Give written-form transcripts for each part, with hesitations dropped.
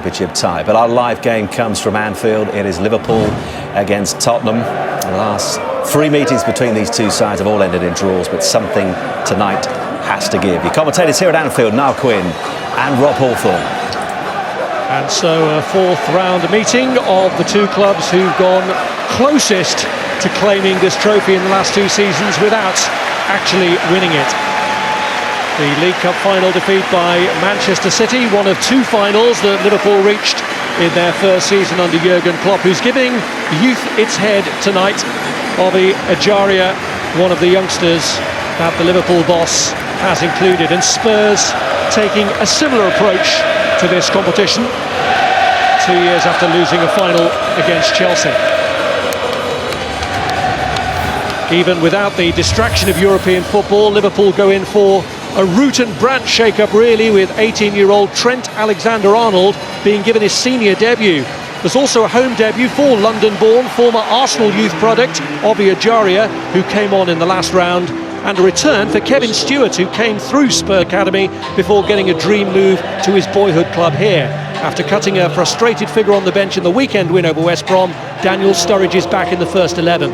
Championship tie. But our live game comes from Anfield. It is Liverpool against Tottenham. The last 3 meetings between these two sides have all ended in draws, but something tonight has to give. Your commentators here at Anfield, Niall Quinn and Rob Hawthorne. And so a fourth round meeting of the two clubs who've gone closest to claiming this trophy in the last 2 seasons without actually winning it. The League Cup final defeat by Manchester City, one of 2 finals that Liverpool reached in their first season under Jurgen Klopp, who's giving youth its head tonight. Bobby Ajaria, one of the youngsters that the Liverpool boss has included, and Spurs taking a similar approach to this competition 2 years after losing a final against Chelsea. Even without the distraction of European football, Liverpool go in for a root and branch shake-up really, with 18-year-old Trent Alexander-Arnold being given his senior debut. There's also a home debut for London-born former Arsenal youth product Bobby Ajaria, who came on in the last round, and a return for Kevin Stewart, who came through Spurs Academy before getting a dream move to his boyhood club here. After cutting a frustrated figure on the bench in the weekend win over West Brom, Daniel Sturridge is back in the first 11.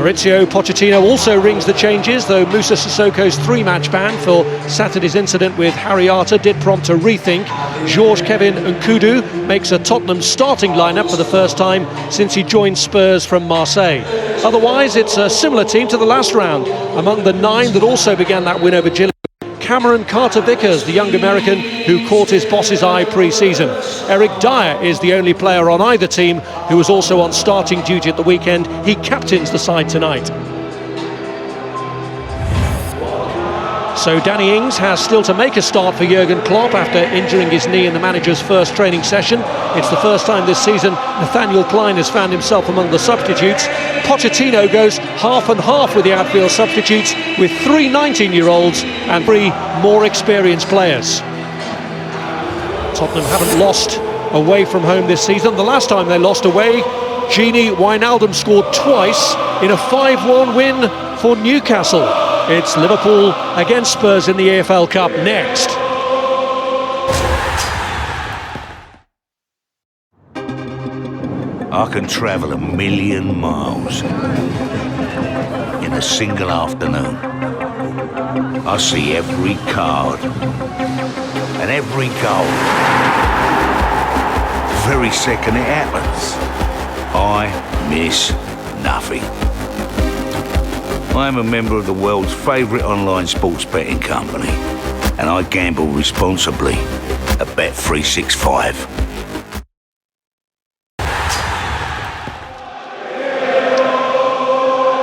Mauricio Pochettino also rings the changes, though Moussa Sissoko's 3-match ban for Saturday's incident with Harry Arter did prompt a rethink. Georges Kevin Nkudu makes a Tottenham starting lineup for the first time since he joined Spurs from Marseille. Otherwise, it's a similar team to the last round. Among the 9 that also began that win over Gillingham, Cameron Carter-Vickers, the young American who caught his boss's eye pre-season. Eric Dyer is the only player on either team who was also on starting duty at the weekend. He captains the side tonight. So Danny Ings has still to make a start for Jurgen Klopp after injuring his knee in the manager's first training session. It's the first time this season Nathaniel Clyne has found himself among the substitutes. Pochettino goes half and half with the outfield substitutes, with 3 19-year-olds and 3 more experienced players. Tottenham haven't lost away from home this season. The last time they lost away, Gini Wijnaldum scored twice in a 5-1 win for Newcastle. It's Liverpool against Spurs in the EFL Cup next. I can travel 1,000,000 miles in a single afternoon. I see every card and every goal. The very second it happens, I miss nothing. I am a member of the world's favourite online sports betting company, and I gamble responsibly at Bet365.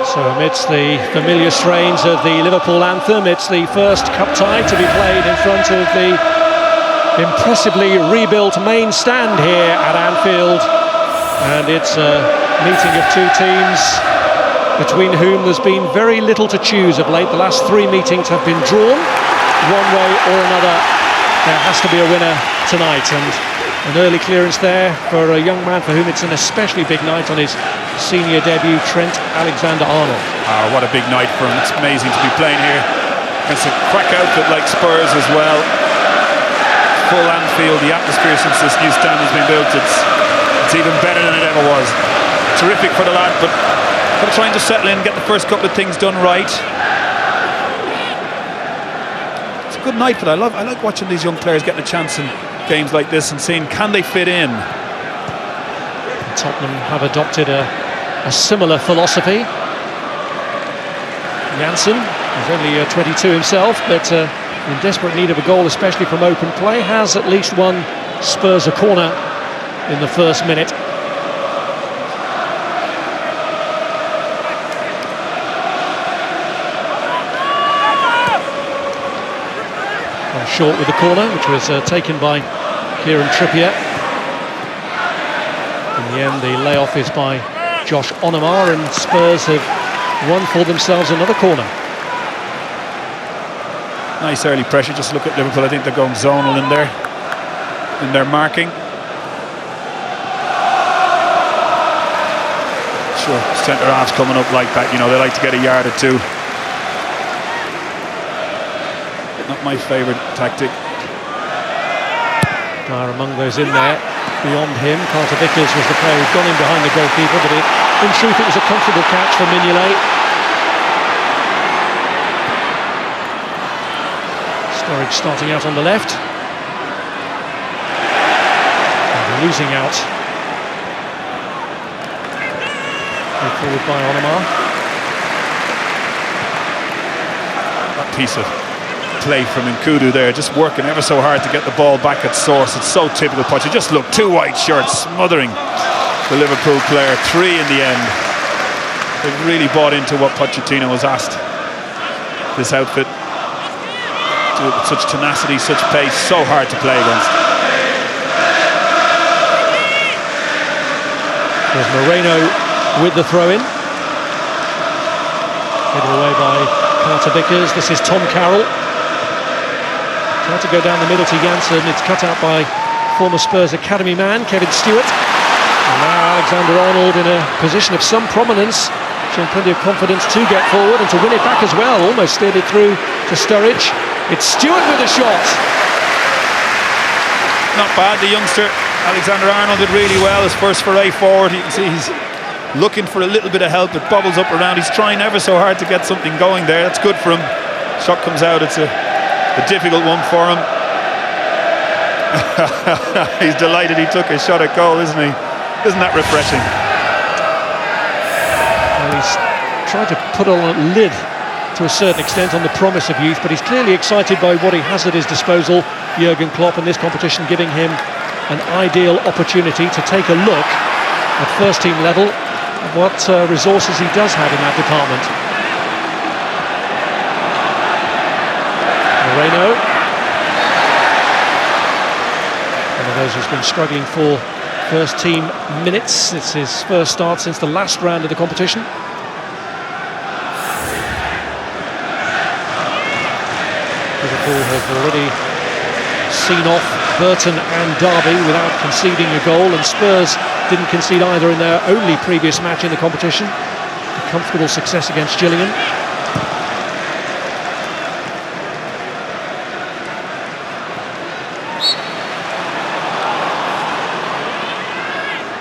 So amidst the familiar strains of the Liverpool anthem, it's the first cup tie to be played in front of the impressively rebuilt main stand here at Anfield, and it's a meeting of 2 teams between whom there's been very little to choose of late. The last 3 meetings have been drawn one way or another. There has to be a winner tonight, and an early clearance there for a young man for whom it's an especially big night on his senior debut, Trent Alexander-Arnold. Oh, what a big night for him. It's amazing to be playing here against a crack outfit like Spurs as well. Full Anfield, the atmosphere since this new stand has been built, it's even better than it ever was. Terrific for the lad, but trying to settle in and get the first couple of things done right. It's a good night, but I like watching these young players getting a chance in games like this and seeing, can they fit in? Tottenham have adopted a similar philosophy. Janssen is only 22 himself, but in desperate need of a goal, especially from open play, has at least won Spurs a corner in the first minute. Short with the corner, which was taken by Kieran Trippier. In the end, the layoff is by Josh Onomar, and Spurs have won for themselves another corner. Nice early pressure. Just look at Liverpool. I think they're going zonal in their marking. Sure, centre halves coming up like that, you know, they like to get a yard or 2. Not my favourite tactic. Dyer among those in there. Beyond him, Carter Vickers was the player who'd gone in behind the goalkeeper, but in truth it was a comfortable catch for Mignolet. Sturridge starting out on the left. And losing out. Played forward by Onomar. That piece of play from Nkudu there, just working ever so hard to get the ball back at source. It's so typical Poch. Just look, two white shirts smothering the Liverpool player. 3 in the end. They've really bought into what Pochettino has asked this outfit. Do it with such tenacity, such pace, so hard to play against. There's Moreno with the throw-in. Headed away by Carter Vickers. This is Tom Carroll. Tried to go down the middle to Janssen. It's cut out by former Spurs academy man Kevin Stewart. And now Alexander-Arnold in a position of some prominence, showing plenty of confidence to get forward and to win it back as well. Almost steered it through to Sturridge. It's Stewart with a shot. Not bad, the youngster Alexander-Arnold did really well. His first foray forward. You can see he's looking for a little bit of help. It bobbles up around. He's trying ever so hard to get something going there. That's good for him. Shot comes out. It's a difficult one for him. He's delighted he took a shot at goal, isn't he? Isn't that refreshing? Well, he's tried to put on a lid to a certain extent on the promise of youth, but he's clearly excited by what he has at his disposal. Jurgen Klopp in this competition giving him an ideal opportunity to take a look at first team level at what resources he does have in that department. Moreno, one of those who's been struggling for first team minutes. It's his first start since the last round of the competition. Liverpool have already seen off Burton and Derby without conceding a goal, and Spurs didn't concede either in their only previous match in the competition. A comfortable success against Gillingham.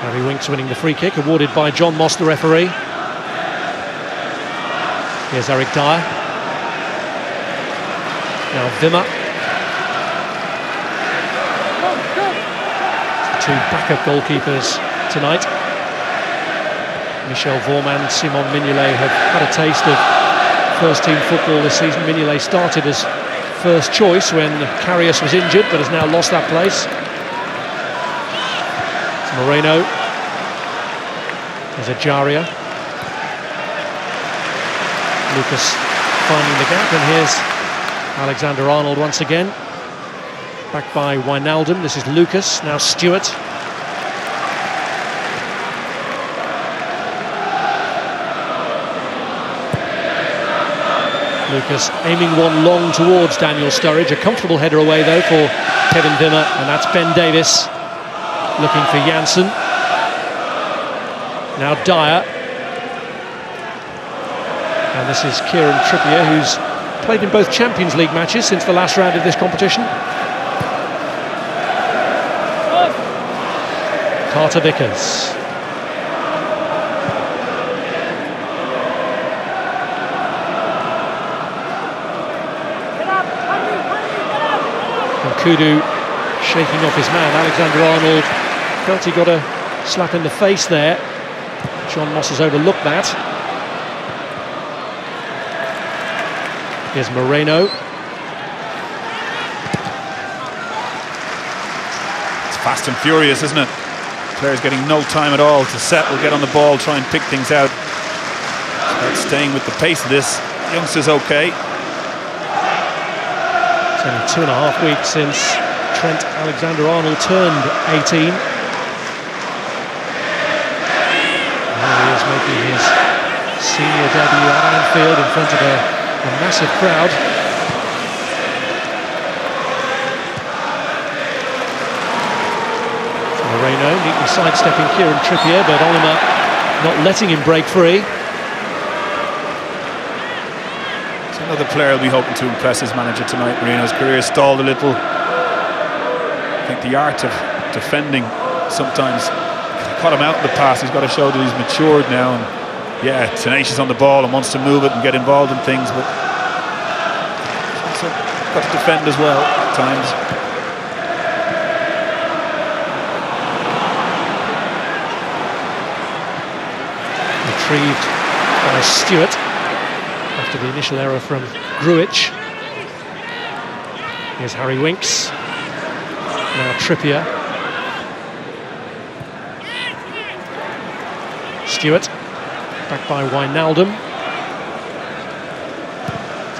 Harry Winks winning the free kick, awarded by John Moss, the referee. Here's Eric Dyer. Now Wimmer. Two backup goalkeepers tonight. Michel Vorman and Simon Mignolet have had a taste of first team football this season. Mignolet started as first choice when Karius was injured, but has now lost that place. It's Moreno. There's Ajaria. Lucas finding the gap, and here's Alexander-Arnold once again. Back by Wijnaldum. This is Lucas, now Stewart. Lucas aiming one long towards Daniel Sturridge. A comfortable header away though for Kevin Wimmer, and that's Ben Davis looking for Janssen. Now Dyer. And this is Kieran Trippier, who's played in both Champions League matches since the last round of this competition. Carter Vickers. Nkudu shaking off his man. Alexander-Arnold felt he got a slap in the face there. John Moss has overlooked that. Here's Moreno. It's fast and furious, isn't it? Players getting no time at all to settle, get on the ball, try and pick things out. Start staying with the pace of this. Youngster's okay. It's only 2.5 weeks since Trent Alexander-Arnold turned 18. Now he is making his senior debut at Anfield in front of a massive crowd. Moreno neatly sidestepping Kieran Trippier, but Onomar not letting him break free. It's another player will be hoping to impress his manager tonight. Moreno's career stalled a little. I think the art of defending sometimes caught him out in the past. He's got to show that he's matured now, and yeah, tenacious on the ball and wants to move it and get involved in things, but also got to defend as well at times. Retrieved by Stewart after the initial error from Gruitch. Here's Harry Winks. Now Trippier. Stewart. Back by Wijnaldum.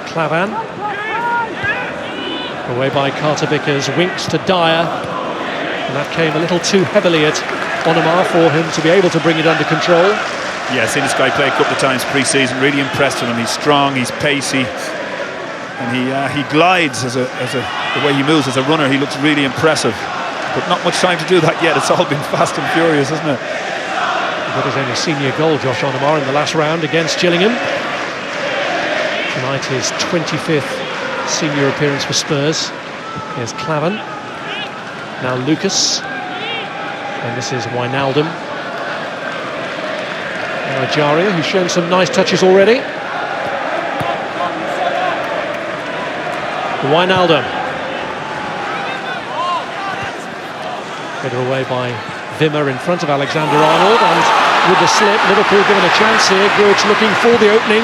Clavan. Away by Carter Vickers. Winks to Dyer. And that came a little too heavily at Onomar for him to be able to bring it under control. Yeah, I've seen this guy play a couple of times pre-season. Really impressed with him. He's strong, he's pacey, and he glides the way he moves as a runner. He looks really impressive, but not much time to do that yet. It's all been fast and furious, hasn't it? He got his only senior goal, Josh Onomar, in the last round against Gillingham. Tonight his 25th senior appearance for Spurs. Here's Clavan. Now Lucas, and this is Wijnaldum. Ajaria, who's shown some nice touches already. Wijnaldum. Headed away by Wimmer in front of Alexander-Arnold, and with the slip, Liverpool given a chance here. Gruitch looking for the opening.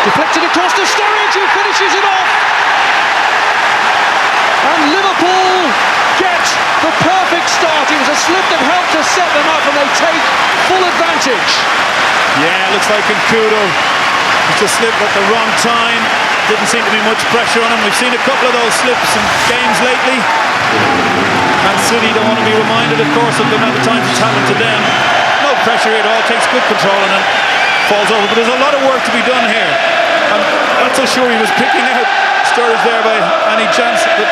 Deflected across to Sturridge, who finishes it off. And Liverpool get the perfect start. It was a slip that helped to set them up, and they take full advantage. Yeah, looks like Nkudo just slipped at the wrong time. Didn't seem to be much pressure on him. We've seen a couple of those slips in games lately. Man City don't want to be reminded, of course, of the amount of times it's happened to them. No pressure at all, takes good control and then falls over. But there's a lot of work to be done here. I'm not so sure he was picking out Sturridge there by any chance. But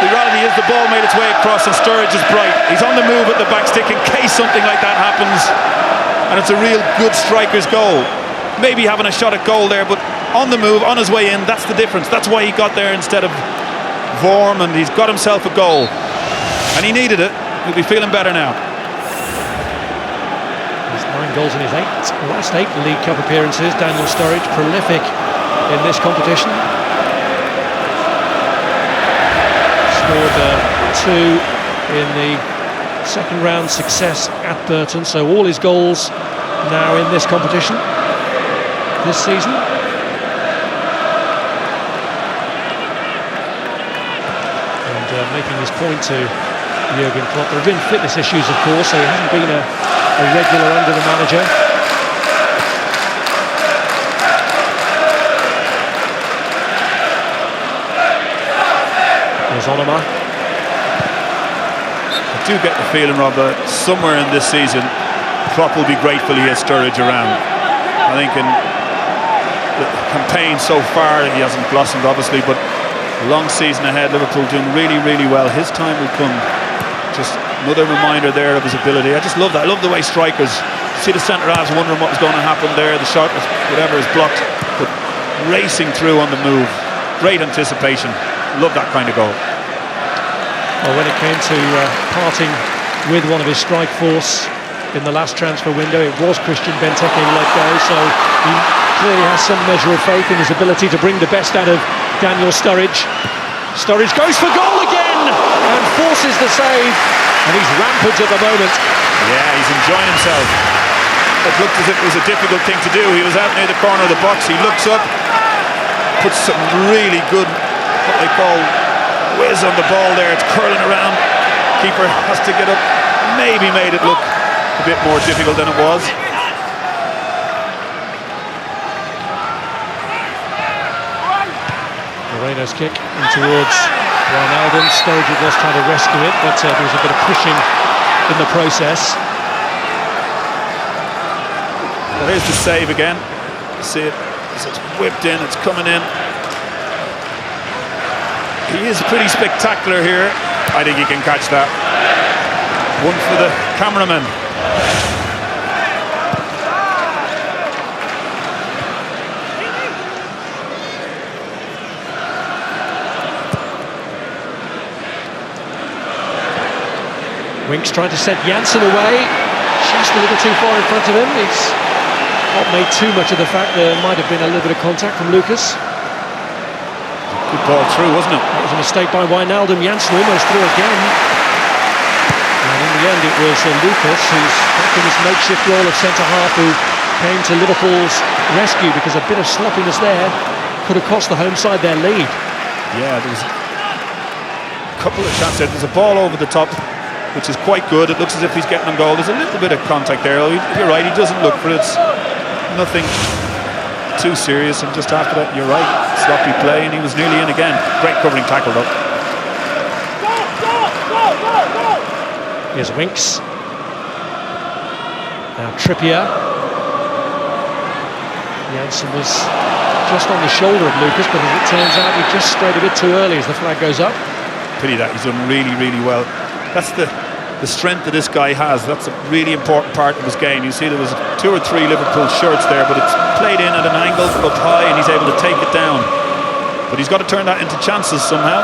the reality is the ball made its way across and Sturridge is bright. He's on the move at the back stick in case something like that happens. And it's a real good striker's goal. Maybe having a shot at goal there, but on the move, on his way in, that's the difference. That's why he got there instead of Vorm, and he's got himself a goal. And he needed it. He'll be feeling better now. He's 9 goals in his last 8 League Cup appearances. Daniel Sturridge, prolific in this competition. Scored 2 in the second round success at Burton, so all his goals now in this competition this season. And making his point to Jurgen Klopp, there have been fitness issues, of course, so he hasn't been a regular under the manager. There's Onomar. I do get the feeling, Rob, that somewhere in this season Klopp will be grateful he has Sturridge around. I think in the campaign so far he hasn't blossomed, obviously, but a long season ahead, Liverpool doing really, really well. His time will come. Just another reminder there of his ability. I just love that. I love the way strikers see the centre halves wondering what was going to happen there. The shot, whatever, is blocked, but racing through on the move. Great anticipation. Love that kind of goal. Well, when it came to parting with one of his strike force in the last transfer window, it was Christian Benteke who let go, so he clearly has some measure of faith in his ability to bring the best out of Daniel Sturridge. Sturridge goes for goal again and forces the save, and he's rampant at the moment. Yeah, he's enjoying himself. It looked as if it was a difficult thing to do. He was out near the corner of the box, he looks up, puts some really good, what they call whiz on the ball there. It's curling around. Keeper has to get up. Maybe made it look a bit more difficult than it was. Moreno's kick in towards Wijnaldum. Sturridge was trying to rescue it, but there was a bit of pushing in the process. Well, here's the save again. See it as it's whipped in, it's coming in. He is pretty spectacular here. I think he can catch that. One for the cameraman. Winks trying to send Janssen away. Just a little too far in front of him. He's not made too much of the fact there might have been a little bit of contact from Lucas. Good ball through, wasn't it? That was a mistake by Wijnaldum. Janssen almost through again. And in the end it was Lucas, who's back in his makeshift role of centre-half, who came to Liverpool's rescue, because a bit of sloppiness there could have cost the home side their lead. Yeah, there was a couple of chances there. There's a ball over the top, which is quite good. It looks as if he's getting on goal. There's a little bit of contact there. You're right, he doesn't look for it. It's nothing too serious, and just after that, you're right, sloppy play, and he was nearly in again. Great covering tackle though. Here's Winks. Now Trippier. Janssen was just on the shoulder of Lucas, but as it turns out, he just strayed a bit too early as the flag goes up. Pity that. He's done really, really well. That's the strength that this guy has. That's a really important part of his game. You see there was 2 or 3 Liverpool shirts there, but it's played in at an angle up high, and he's able to take it down. But he's got to turn that into chances somehow.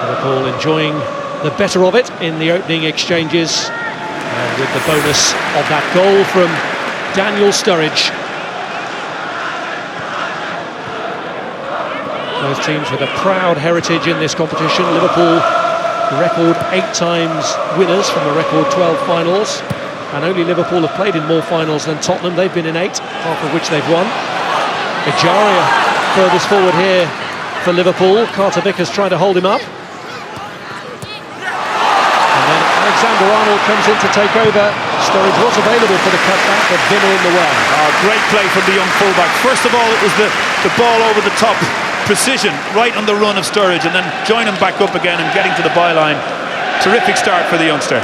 Liverpool enjoying the better of it in the opening exchanges, and with the bonus of that goal from Daniel Sturridge. Both teams with a proud heritage in this competition. Liverpool, record 8 times winners from a record 12 finals, and only Liverpool have played in more finals than Tottenham. They've been in 8, half of which they've won. Ejaria furthest forward here for Liverpool. Carter Vickers trying to hold him up. And then Alexander-Arnold comes in to take over. Sturridge was available for the cutback, but Vimmer in the way. Great play from the young fullback. First of all, it was the ball over the top. Precision right on the run of Sturridge, and then join him back up again and getting to the byline. Terrific start for the youngster.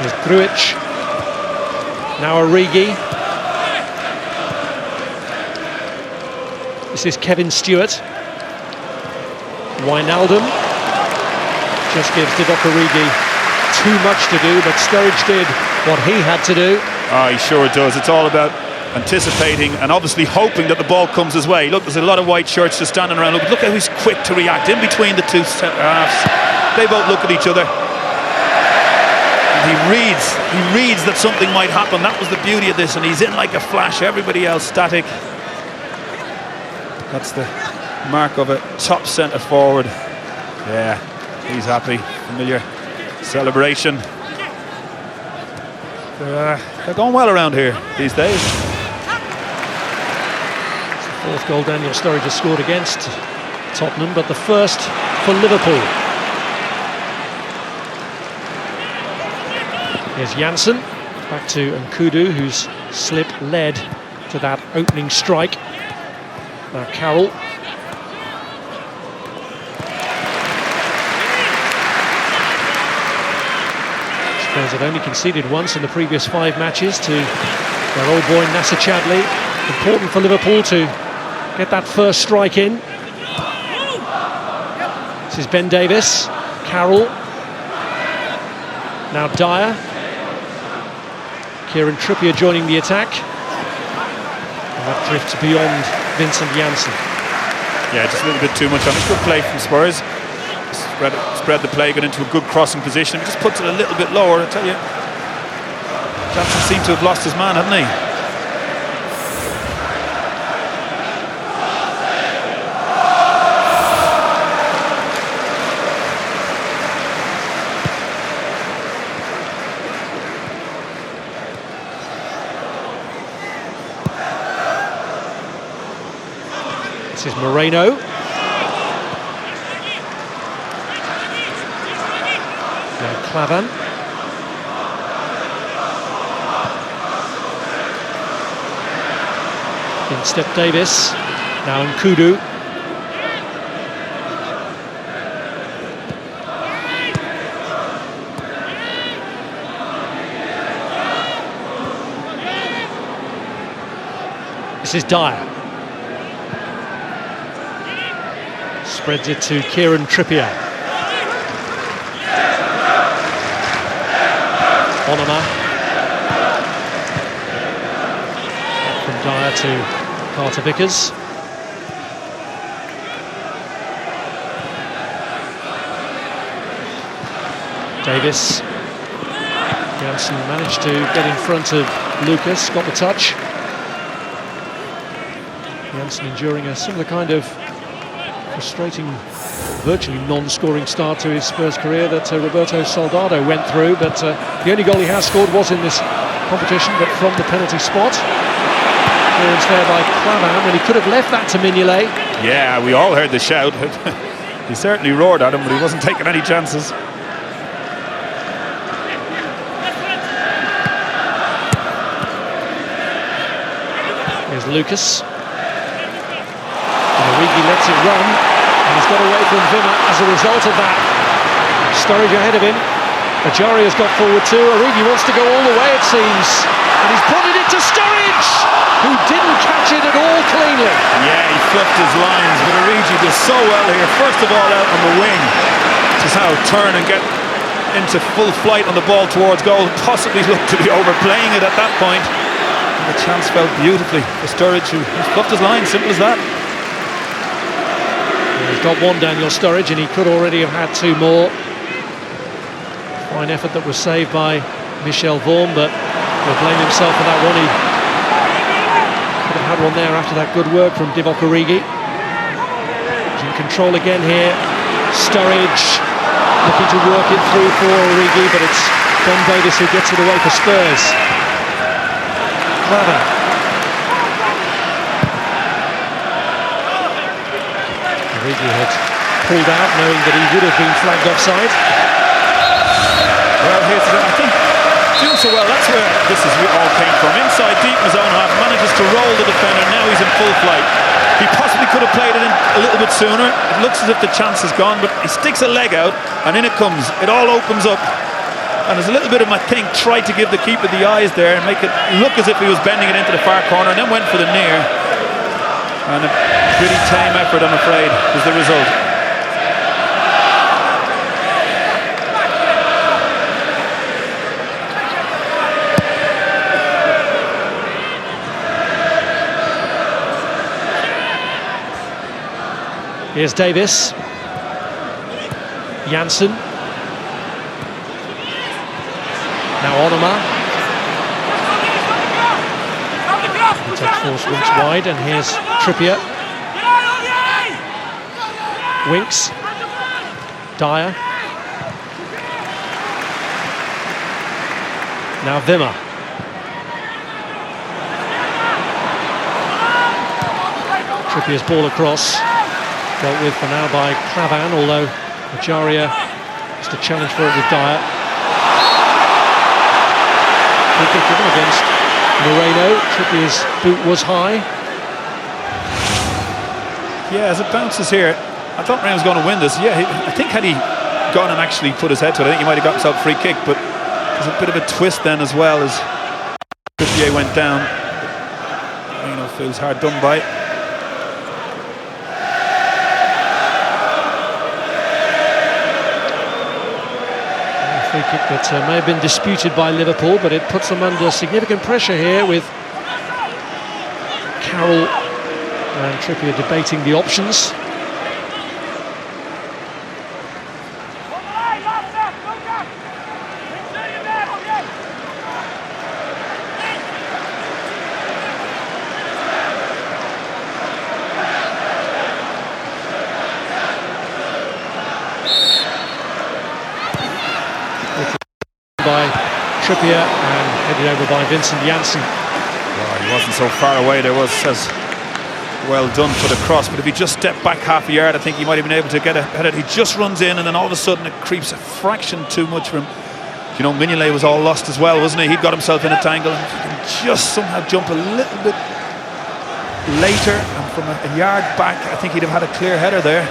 Here's Grujic. Now Origi. This is Kevin Stewart. Wijnaldum just gives Divock Origi too much to do, but Sturridge did what he had to do. He sure does. It's all about anticipating and obviously hoping that the ball comes his way. Look, there's a lot of white shirts just standing around. Look how he's quick to react in between the two centre-halves. They both look at each other. And he reads that something might happen. That was the beauty of this, and he's in like a flash. Everybody else static. That's the mark of a top centre forward. Yeah, he's happy. Familiar celebration. They're going well around here these days. 4th goal Daniel Sturridge has scored against Tottenham, but the first for Liverpool. Here's Janssen, back to Nkudu, whose slip led to that opening strike. Now Carroll. Spurs had only conceded once in the previous 5 matches to their old boy Nacer Chadli. Important for Liverpool to get that first strike in. This is Ben Davis. Carroll. Now Dyer. Kieran Trippier joining the attack. And that drifts beyond Vincent Janssen. Yeah, just a little bit too much on it. Good play from Spurs. Spread the play, got into a good crossing position. Just puts it a little bit lower, I tell you. Janssen seemed to have lost his man, hadn't he? This is Moreno. Now Clavan. In step Davis. Now Nkudu. This is Dyer. Spreads it to Kieran Trippier. Onoma. From Dyer to Carter Vickers. Davis. Janssen managed to get in front of Lucas, got the touch. Janssen enduring a similar kind of frustrating, virtually non-scoring start to his Spurs career that Roberto Soldado went through, but the only goal he has scored was in this competition, but from the penalty spot. Clearance there by Clavan, and he could have left that to Mignolet. Yeah, we all heard the shout. He certainly roared at him, but he wasn't taking any chances. Here's Lucas. And Origi lets it run, and he's got away from Wimmer as a result of that. Sturridge ahead of him. Ajaria's got forward too. Origi wants to go all the way, it seems. And he's put it into Sturridge, who didn't catch it at all cleanly. Yeah, he flipped his lines, but Origi does so well here. First of all, out on the wing, just how turn and get into full flight on the ball towards goal. Possibly looked to be overplaying it at that point. And the chance fell beautifully for Sturridge, who flipped his line, simple as that. He's got one, Daniel Sturridge, and he could already have had two more. Fine effort that was saved by Michel Vorm, but he'll blame himself for that one. He could have had one there after that good work from Divock Origi. He's in control again here. Sturridge looking to work it through for Origi, but it's Ben Davis who gets it away for Spurs. Clavan. Origi had pulled out, knowing that he would have been flagged offside. Well, here's I think doing so well, that's where this is all came from. Inside deep in his own half, manages to roll the defender, now he's in full flight. He possibly could have played it in a little bit sooner. It looks as if the chance is gone, but he sticks a leg out, and in it comes. It all opens up. And there's a little bit of, I think, tried to give the keeper the eyes there and make it look as if he was bending it into the far corner, and then went for the near. And a pretty tame effort, I'm afraid, is the result. Here's Davis. Janssen. Now Onoma. Takes force Winks wide, and here's Trippier. Winks. Dyer. Now Wimmer. Trippier's ball across. Dealt with for now by Clavan, although Ajaria has to challenge for it with Dyer. Free kick given against Moreno. Trippier's boot was high. Yeah, as it bounces here, I thought Moreno was going to win this. Yeah, I think had he gone and actually put his head to it, I think he might have got himself a free kick, but there's a bit of a twist then as well as Trippier went down. Moreno feels hard done by. Free kick that may have been disputed by Liverpool, but it puts them under significant pressure here with Carroll and Trippier debating the options. By Trippier and headed over by Vincent Janssen. Well, he wasn't so far away. There was, as well done for the cross, but if he just stepped back half a yard, I think he might have been able to get ahead of it. He just runs in, and then all of a sudden it creeps a fraction too much for him. You know, Mignolet was all lost as well, wasn't he? He'd got himself in a tangle, and if he can just somehow jump a little bit later and from a yard back, I think he'd have had a clear header there.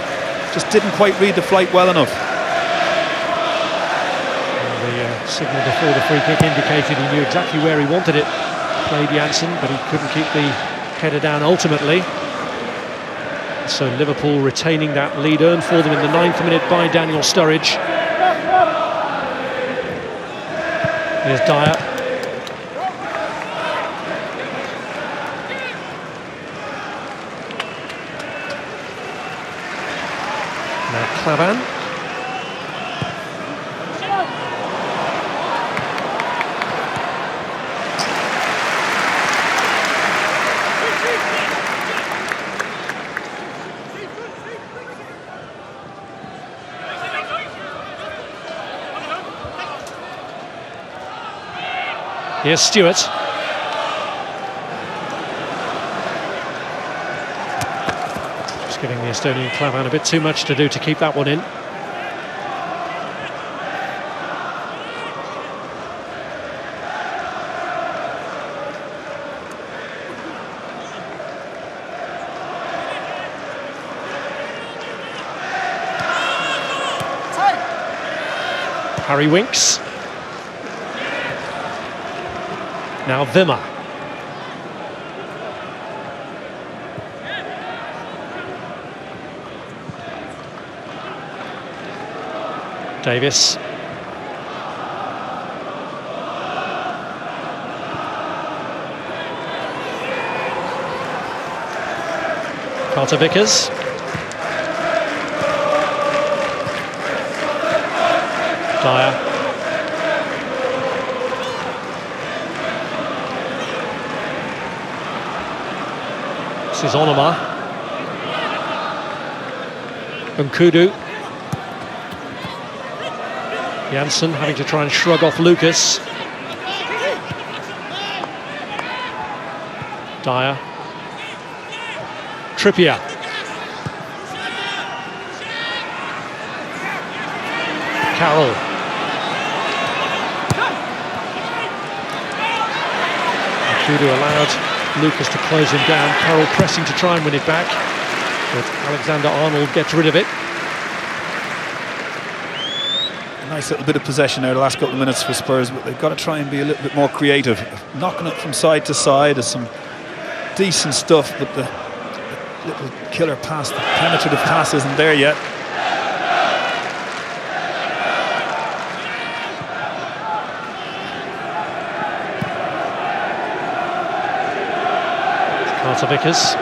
Just didn't quite read the flight well enough. Signal before the free kick indicated he knew exactly where he wanted it. Played Janssen, but he couldn't keep the header down ultimately. So Liverpool retaining that lead, earned for them in the 9th minute by Daniel Sturridge. Here's Dyer. Now Clavan. Here's Stewart. Just giving the Estonian Klavan a bit too much to do to keep that one in. Harry Winks. Now Wimmer. Davis. Carter-Vickers. Dyer. This is Onoma. Nkudu. Janssen having to try and shrug off Lucas. Dyer. Trippier. Carroll. Nkudu allowed Lucas to close him down. Carroll pressing to try and win it back, but Alexander-Arnold gets rid of it. Nice little bit of possession there the last couple of minutes for Spurs, but they've got to try and be a little bit more creative. Knocking it from side to side is some decent stuff, but the little killer pass, the penetrative pass isn't there yet. Carter-Vickers.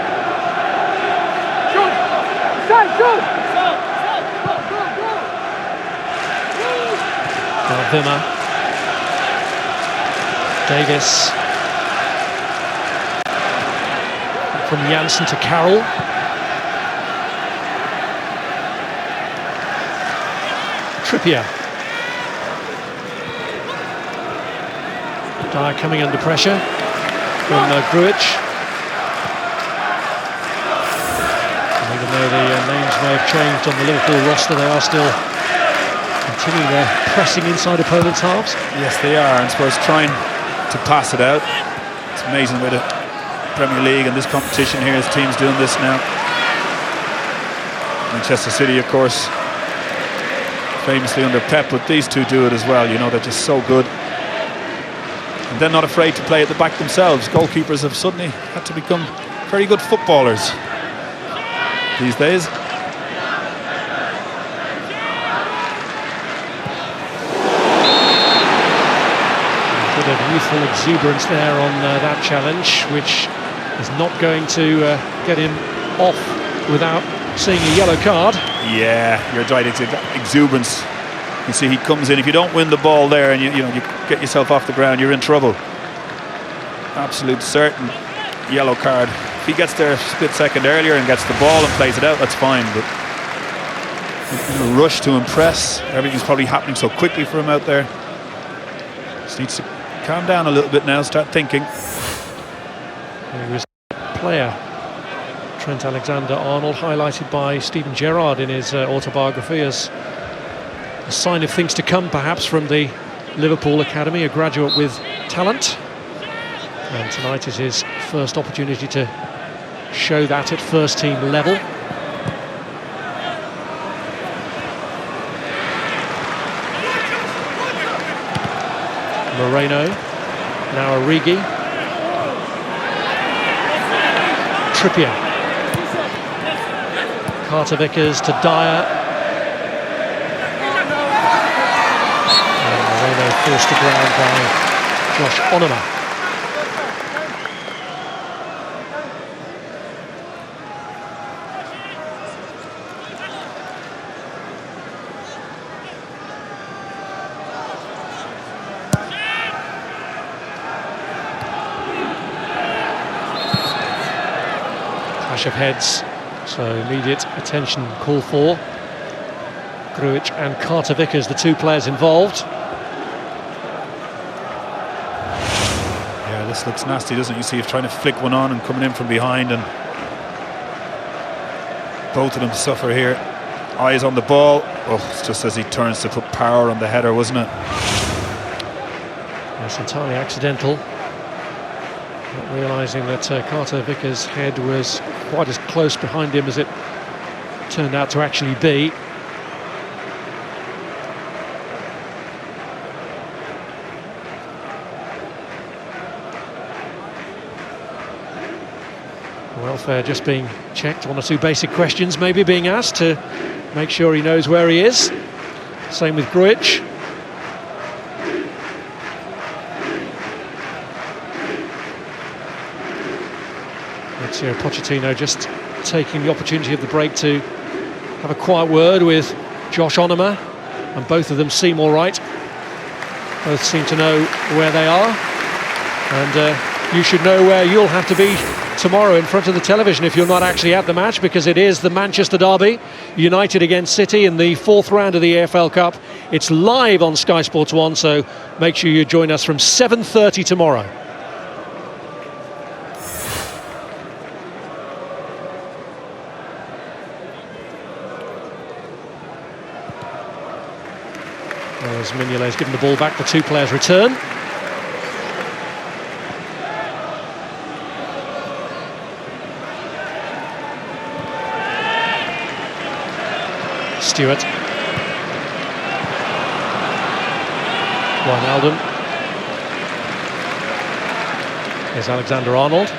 Now Wimmer. Davis. From Janssen to Carroll. Trippier. Dyer coming under pressure from Grujic. Even though the names may have changed on the Liverpool roster, they are still continuing their pressing inside opponents' halves. Yes, they are, and Spurs trying to pass it out. It's amazing with the Premier League and this competition here, as teams doing this now. Manchester City, of course, famously under Pep, but these two do it as well. You know, they're just so good. And they're not afraid to play at the back themselves. Goalkeepers have suddenly had to become very good footballers these days. A bit of youthful exuberance there on that challenge, which is not going to get him off without seeing a yellow card. Yeah, you're right. It's exuberance. You see, he comes in. If you don't win the ball there, and you get yourself off the ground, you're in trouble. Absolute certain yellow card. If he gets there a split second earlier and gets the ball and plays it out, that's fine. But in a rush to impress, everything's probably happening so quickly for him out there. Just needs to calm down a little bit now, start thinking. He was a player, Trent Alexander-Arnold, highlighted by Stephen Gerrard in his autobiography as a sign of things to come, perhaps, from the Liverpool Academy, a graduate with talent. And tonight is his first opportunity to show that at first team level. Moreno, now Origi. Trippier. Carter-Vickers to Dyer. And Moreno forced to ground by Josh Onoma. Of heads, so immediate attention called for. Grujic and Carter-Vickers, the two players involved. This looks nasty, doesn't it? You see him trying to flick one on and coming in from behind, and both of them suffer here. Eyes on the ball. Oh, it's just as he turns to put power on the header, wasn't it? It's entirely accidental. Not realising that Carter Vickers' head was quite as close behind him as it turned out to actually be. Welfare just being checked, 1 or 2 basic questions maybe being asked to make sure he knows where he is. Same with Grujic. Mauricio Pochettino just taking the opportunity of the break to have a quiet word with Josh Onoma, and both of them seem all right. Both seem to know where they are, and you should know where you'll have to be tomorrow in front of the television if you're not actually at the match, because it is the Manchester derby, United against City in the 4th round of the AFL Cup. It's live on Sky Sports 1, so make sure you join us from 7:30 tomorrow. As Mignolet's given the ball back, the 2 players return. Stewart. Wijnaldum. Here's Alexander-Arnold.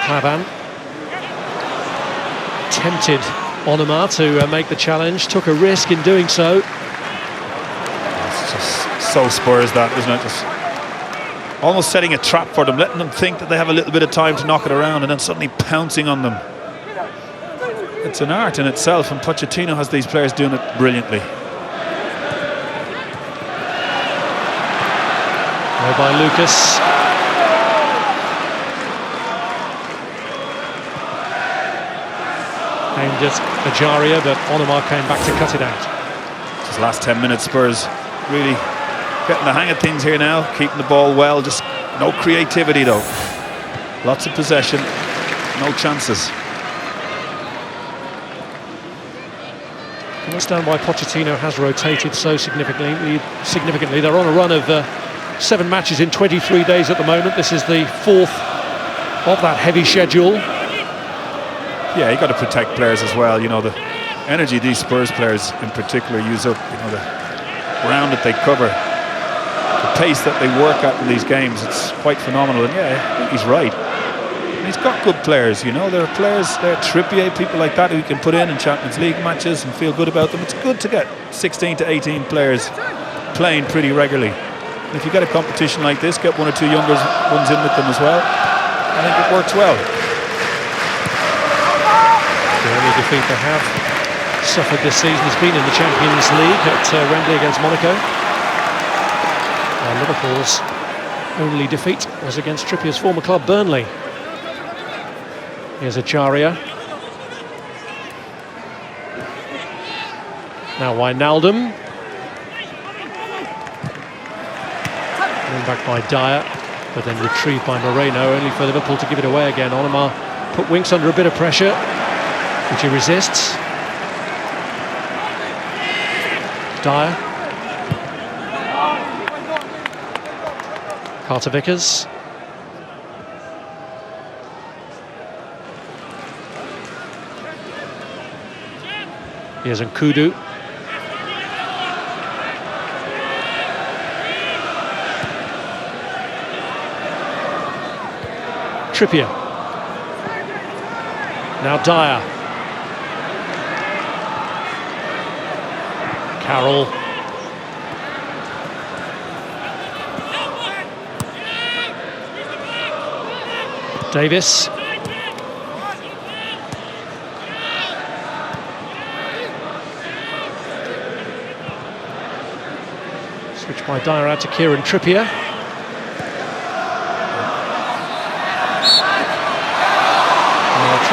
Klavan. Tempted Onoma to make the challenge, took a risk in doing so. It's just so Spurs, that, isn't it? Just almost setting a trap for them, letting them think that they have a little bit of time to knock it around, and then suddenly pouncing on them. It's an art in itself, and Pochettino has these players doing it brilliantly. There by Lucas. Aimed at Ajaria, but Onoma came back to cut it out. Just last 10 minutes, Spurs really getting the hang of things here now, keeping the ball well, just no creativity though. Lots of possession, no chances. I understand why Pochettino has rotated so significantly. They're on a run of 7 matches in 23 days at the moment. This is the 4th of that heavy schedule. Yeah, you got to protect players as well. You know, the energy these Spurs players in particular use up, you know, the ground that they cover, the pace that they work at in these games, it's quite phenomenal. And yeah, I think he's right. And he's got good players, you know. There are players, there are Trippier, people like that who you can put in Champions League matches and feel good about them. It's good to get 16 to 18 players playing pretty regularly. And if you get a competition like this, get 1 or 2 younger ones in with them as well. I think it works well. The only defeat they have suffered this season has been in the Champions League at Wembley against Monaco. Liverpool's only defeat was against Trippier's former club Burnley. Here's Ajaria. Now Wijnaldum. Going back by Dyer, but then retrieved by Moreno, only for Liverpool to give it away again. Onoma put Winks under a bit of pressure, which he resists. Dyer. Carter Vickers. Here's Nkudu. Trippier. Now Dyer. Carroll. Davis. Switch by Dyer out to Kieran Trippier.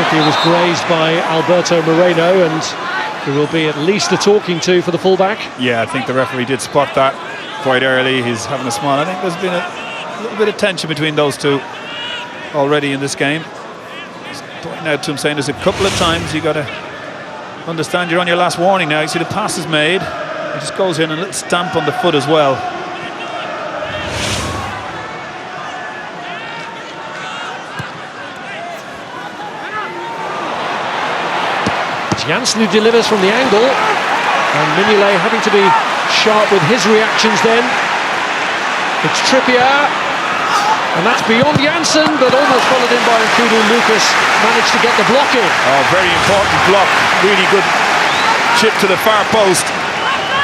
Quickly was grazed by Alberto Moreno, and there will be at least a talking to for the fullback. Yeah, I think the referee did spot that quite early. He's having a smile. I think there's been a little bit of tension between those two already in this game. He's pointing out to him, saying there's a couple of times you got to understand you're on your last warning now. You see the pass is made. He just goes in, and a little stamp on the foot as well. Janssen who delivers from the angle, and Mignolet having to be sharp with his reactions then. It's Trippier, and that's beyond Janssen, but almost followed in by Nkudu. Lucas managed to get the block in. Oh, very important block. Really good chip to the far post.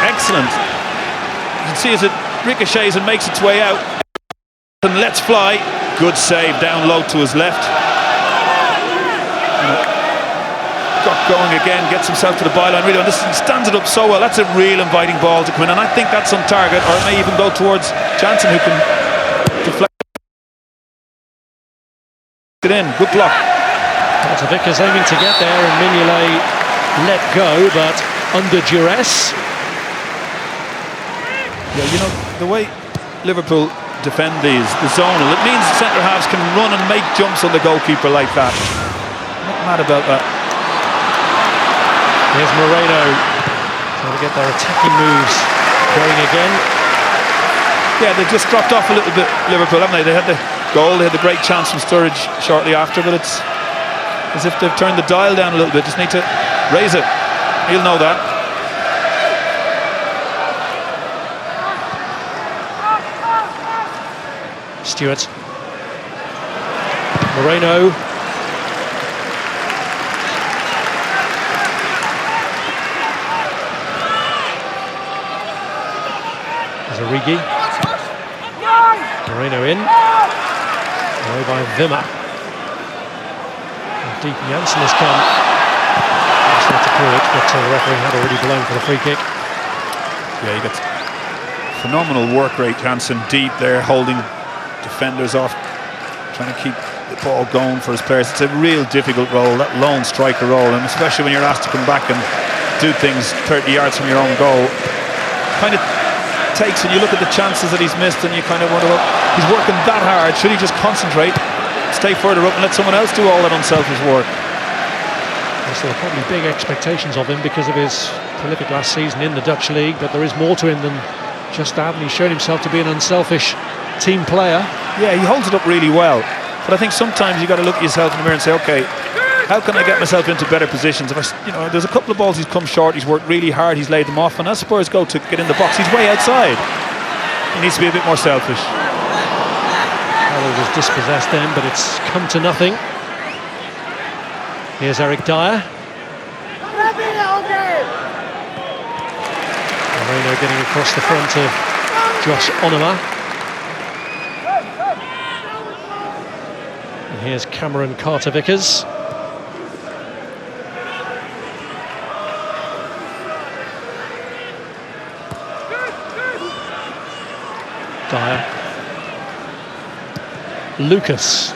Excellent. You can see as it ricochets and makes its way out. And lets fly. Good save down low to his left. Got going again, gets himself to the byline. Really, this stands it up so well. That's a real inviting ball to come in, and I think that's on target, or it may even go towards Janssen, who can deflect it in. Good block. Vickers aiming to get there, and Mignolet let go, but under duress. Yeah, you know, the way Liverpool defend these, the zonal, it means the centre-halves can run and make jumps on the goalkeeper like that. Not mad about that. Here's Moreno trying to get their attacking moves going again. Yeah, they've just dropped off a little bit, Liverpool, haven't they? They had the goal, they had the great chance from Sturridge shortly after, but it's as if they've turned the dial down a little bit. Just need to raise it. He'll know that. Stewart. Moreno. Origi. Moreno in. Away by Wimmer. And deep Janssen has come. That's not to call it, but the referee had already blown for the free kick. Yeah, you got phenomenal work rate, Janssen, deep there, holding defenders off, trying to keep the ball going for his players. It's a real difficult role, that lone striker role, and especially when you're asked to come back and do things 30 yards from your own goal. Kind of takes, and you look at the chances that he's missed, and you kind of wonder, well, he's working that hard, should he just concentrate, stay further up and let someone else do all that unselfish work? There are probably big expectations of him because of his prolific last season in the Dutch league, but there is more to him than just that, and he's shown himself to be an unselfish team player. Yeah, he holds it up really well, but I think sometimes you got to look at yourself in the mirror and say, okay, how can I get myself into better positions? If there's a couple of balls he's come short, he's worked really hard, he's laid them off, and as Spurs go to get in the box, he's way outside. He needs to be a bit more selfish. Carroll was dispossessed then, but it's come to nothing. Here's Eric Dyer. Moreno getting across the front of Josh Onuma. And here's Cameron Carter-Vickers. Dyer. Lucas.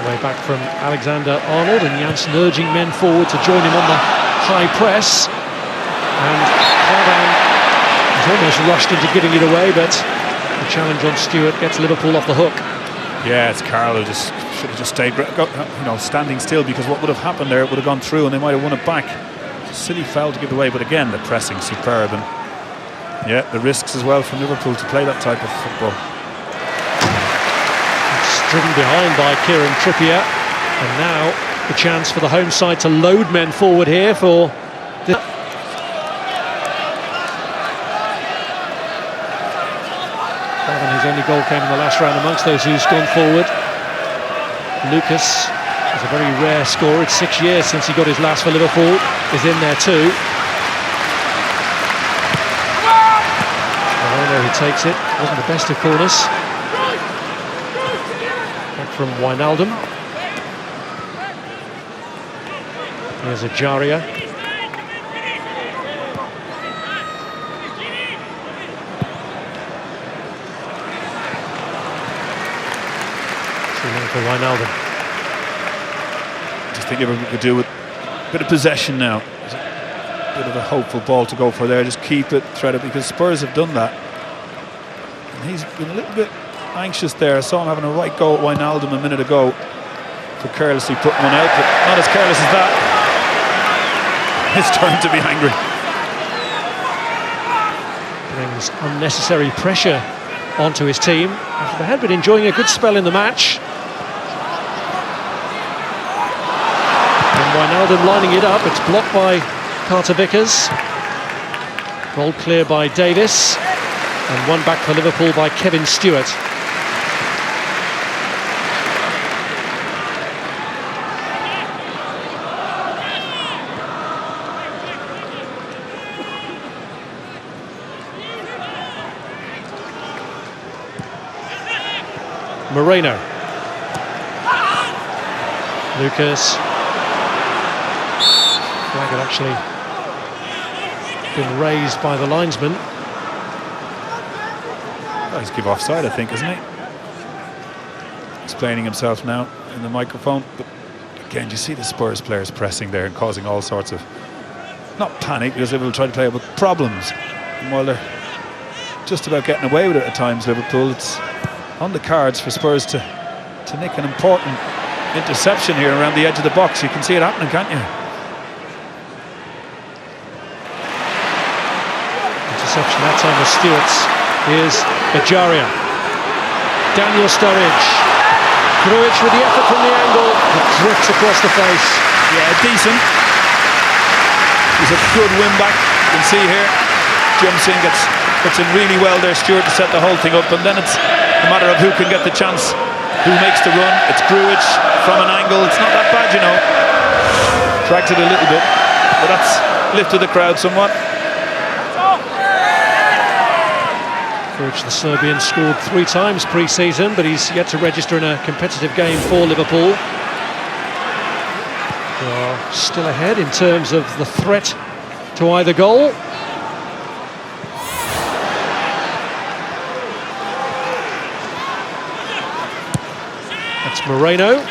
Way back from Alexander-Arnold, and Janssen urging men forward to join him on the high press. And Klavan has almost rushed into giving it away, but the challenge on Stewart gets Liverpool off the hook. Yeah, it's Carroll who just should have just stayed, standing still, because what would have happened there, it would have gone through and they might have won it back. It's a silly foul to give it away, but again, the pressing superb, and yeah, the risks as well from Liverpool to play that type of football. Driven behind by Kieran Trippier, and now the chance for the home side to load men forward here for the... His only goal came in the last round amongst those who's gone forward. Lucas is a very rare scorer. It's 6 years since he got his last for Liverpool. Is in there too. Moreno who takes it. Wasn't the best of corners. From Wijnaldum. Here's Ajaria. for Wijnaldum. I just think Liverpool could do with a bit of possession now. There's a bit of a hopeful ball to go for there. Just keep it, thread it, because Spurs have done that. And he's been a little bit anxious there. I saw him having a right go at Wijnaldum a minute ago for carelessly putting one out, but not as careless as that. His turn to be angry. Brings unnecessary pressure onto his team after they had been enjoying a good spell in the match. And Wijnaldum lining it up. It's blocked by Carter-Vickers. Rolled clear by Davis. And one back for Liverpool by Kevin Stewart. Moreno. Lucas. Flag had actually been raised by the linesman. Well, he's give offside, I think, isn't he? Explaining himself now in the microphone. But again, you see the Spurs players pressing there and causing all sorts of, not panic, because Liverpool try to play, but problems. And while they're just about getting away with it at times, Liverpool, it's on the cards for Spurs to nick an important interception here around the edge of the box. You can see it happening, can't you? Interception that time was Stewart's. Here's Ejaria. Daniel Sturridge. Grujic with the effort from the angle. It drifts across the face. Yeah, decent. He's a good win back. You can see here, jumps in, puts in really well there, Stewart, to set the whole thing up, and then it's a matter of who can get the chance, who makes the run. It's Grujic from an angle. It's not that bad, you know. Drags it a little bit, but that's lifted the crowd somewhat. Grujic, the Serbian, scored 3 times pre-season, but he's yet to register in a competitive game for Liverpool. They are still ahead in terms of the threat to either goal. That's Moreno.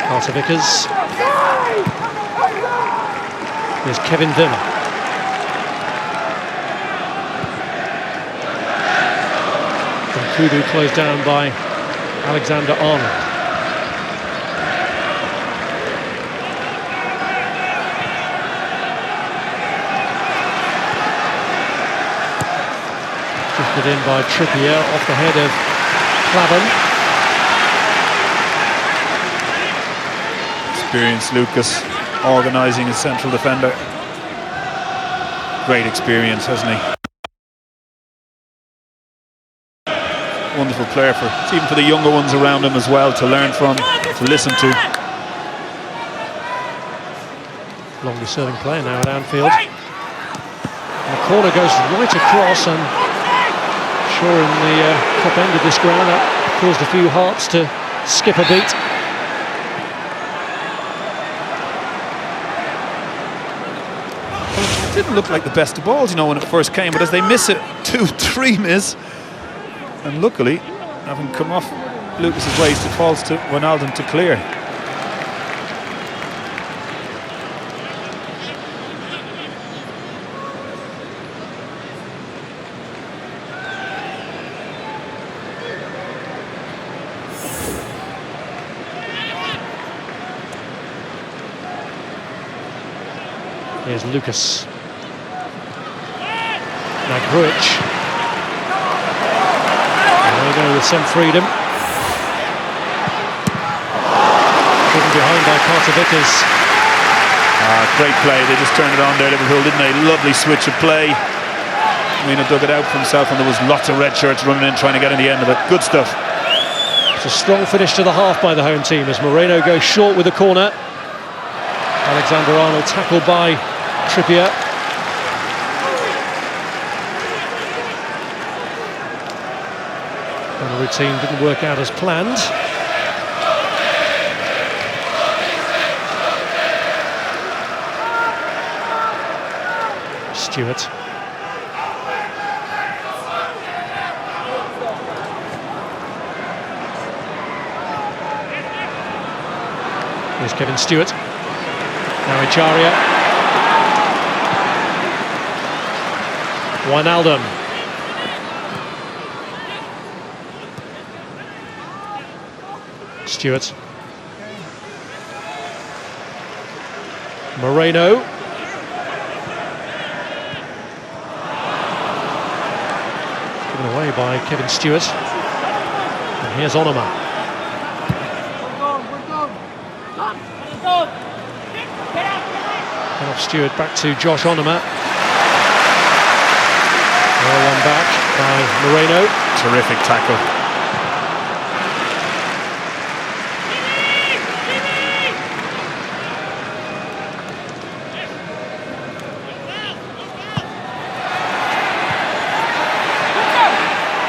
Carter-Vickers. Here's Kevin Wimmer. And Kudu closed down by Alexander-Arnold. Drifted in by Trippier off the head of Klavan. Experienced Lucas organising his central defender. Great experience, hasn't he? Wonderful player even for the younger ones around him as well, to learn from, to listen to. Longly serving player now at Anfield. And the corner goes right across, and sure, in the top end of this ground, that caused a few hearts to skip a beat. It didn't look like the best of balls, you know, when it first came, but as they miss it, 2-3 miss. And luckily, having come off Lucas's waist, it falls to Wijnaldum to clear. Here's Lucas. Now Grujic. There we go with some freedom. Driven behind by Carter-Vickers. Great play, they just turned it on there, Liverpool, didn't they? Lovely switch of play. Mina dug it out for himself, and there was lots of red shirts running in trying to get in the end of it. Good stuff. It's a strong finish to the half by the home team as Moreno goes short with the corner. Alexander-Arnold tackled by Trippier. And the routine didn't work out as planned. Stewart. Here's Kevin Stewart. Now Echaria. Wijnaldum. Stewart. Moreno. Given away by Kevin Stewart. And here's Onoma. And off Stewart, back to Josh Onoma. One back by Moreno. Terrific tackle.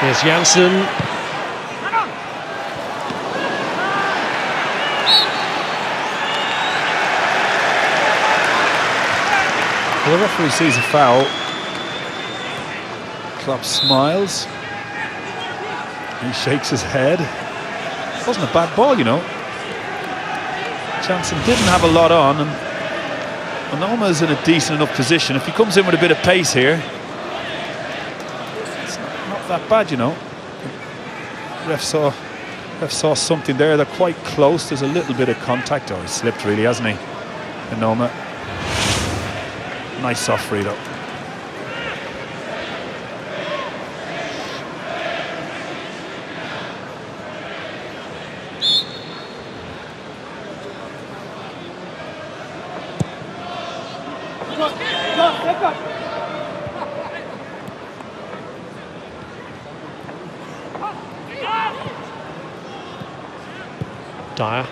Here's Janssen. Well, the referee sees a foul. Klopp smiles. He shakes his head. It wasn't a bad ball, you know. Janssen didn't have a lot on, and Onoma's in a decent enough position. If he comes in with a bit of pace here, it's not that bad, you know. Ref saw something there. They're quite close. There's a little bit of contact. Oh, he slipped really, hasn't he? Onoma. Nice soft free though. Dyer.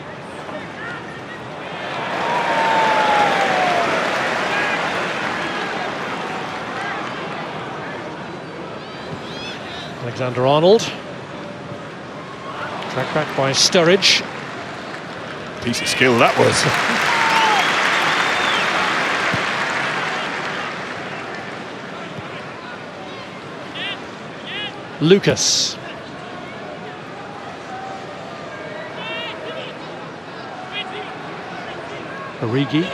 Alexander-Arnold. Tracked back by Sturridge. Piece of skill that was. Lucas. Origi.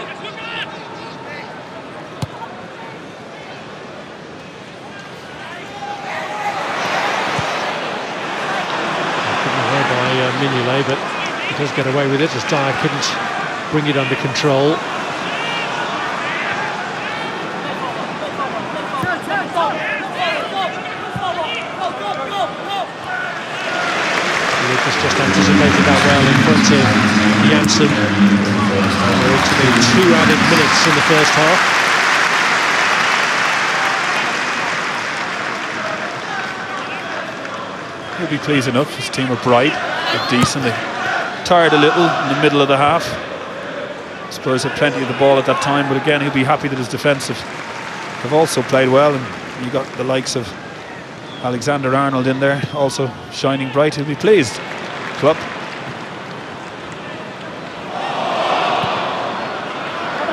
Mignolet, but he does get away with it as Dyer couldn't bring it under control. Lucas just anticipated that well in front of Janssen. We're into the 2 added minutes in the first half. He'll be pleased enough. His team are bright, they're decent. They tired a little in the middle of the half. Spurs had plenty of the ball at that time, but again, he'll be happy that his defence have also played well, and you got the likes of Alexander-Arnold in there, also shining bright. He'll be pleased. Klopp.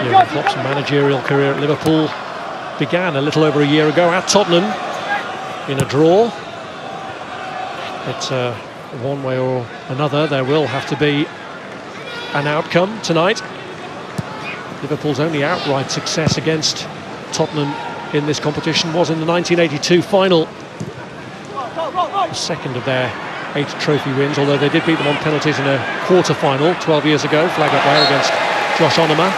Jurgen Klopp's managerial career at Liverpool began a little over a year ago at Tottenham in a draw. But one way or another, there will have to be an outcome tonight. Liverpool's only outright success against Tottenham in this competition was in the 1982 final. The second of their 8 trophy wins, although they did beat them on penalties in a quarter-final 12 years ago. Flag up there against Josh Onoma.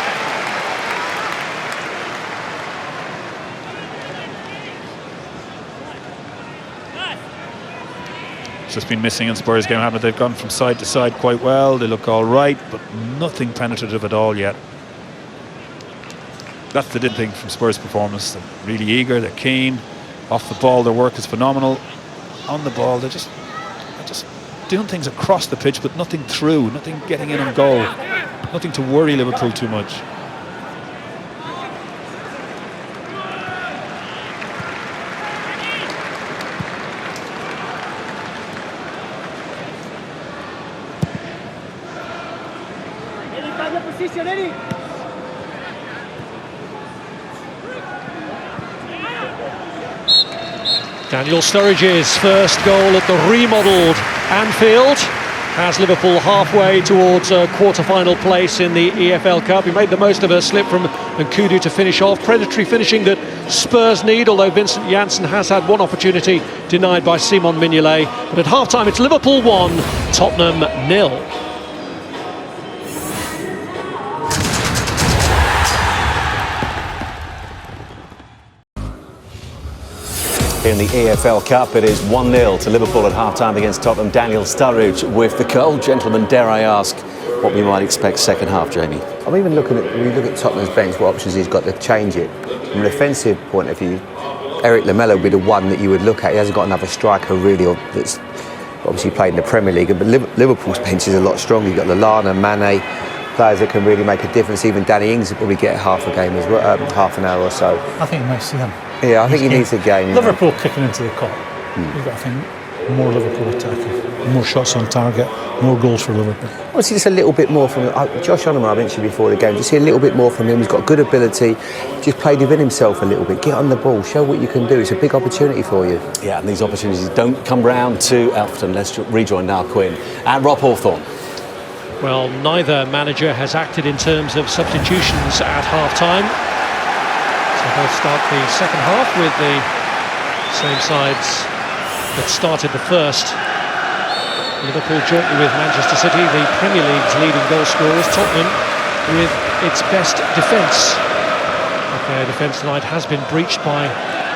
Just been missing in Spurs game, haven't they? They've gone from side to side quite well. They look all right, but nothing penetrative at all yet. That's the thing from Spurs' performance. They're really eager, they're keen. Off the ball, their work is phenomenal. On the ball, they're just doing things across the pitch, but nothing through, nothing getting in and goal. Nothing to worry Liverpool too much. Daniel Sturridge's first goal at the remodelled Anfield. has Liverpool halfway towards a quarter-final place in the EFL Cup. He made the most of a slip from Nkudu to finish off. Predatory finishing that Spurs need, although Vincent Janssen has had one opportunity denied by Simon Mignolet. But at half-time, it's Liverpool 1, Tottenham 0. In the EFL Cup, it is 1-0 to Liverpool at half-time against Tottenham. Daniel Sturridge with the goal. Gentlemen, dare I ask what we might expect second half, Jamie? I'm even looking at, when you look at Tottenham's bench, what options he's got to change it. From an offensive point of view, Eric Lamela would be the one that you would look at. He hasn't got another striker really that's obviously played in the Premier League, but Liverpool's bench is a lot stronger. You've got Lallana, Mane, players that can really make a difference. Even Danny Ings will probably get half a game as well, half an hour or so. I think he might see him. Yeah, I think he needs a game. Liverpool kicking into the cup. You've got, I think, more Liverpool attacking, more shots on target, more goals for Liverpool. Obviously, just a little bit more from Josh Onomah. I mentioned before the game. Just see a little bit more from him. He's got good ability. Just played within himself a little bit. Get on the ball. Show what you can do. It's a big opportunity for you. Yeah, and these opportunities don't come round too often. Let's rejoin Niall Quinn and Rob Hawthorne. Well, neither manager has acted in terms of substitutions at half-time. So they'll start the second half with the same sides that started the first. Liverpool jointly with Manchester City, the Premier League's leading goal scorers. Tottenham with its best defence. Their defence tonight has been breached by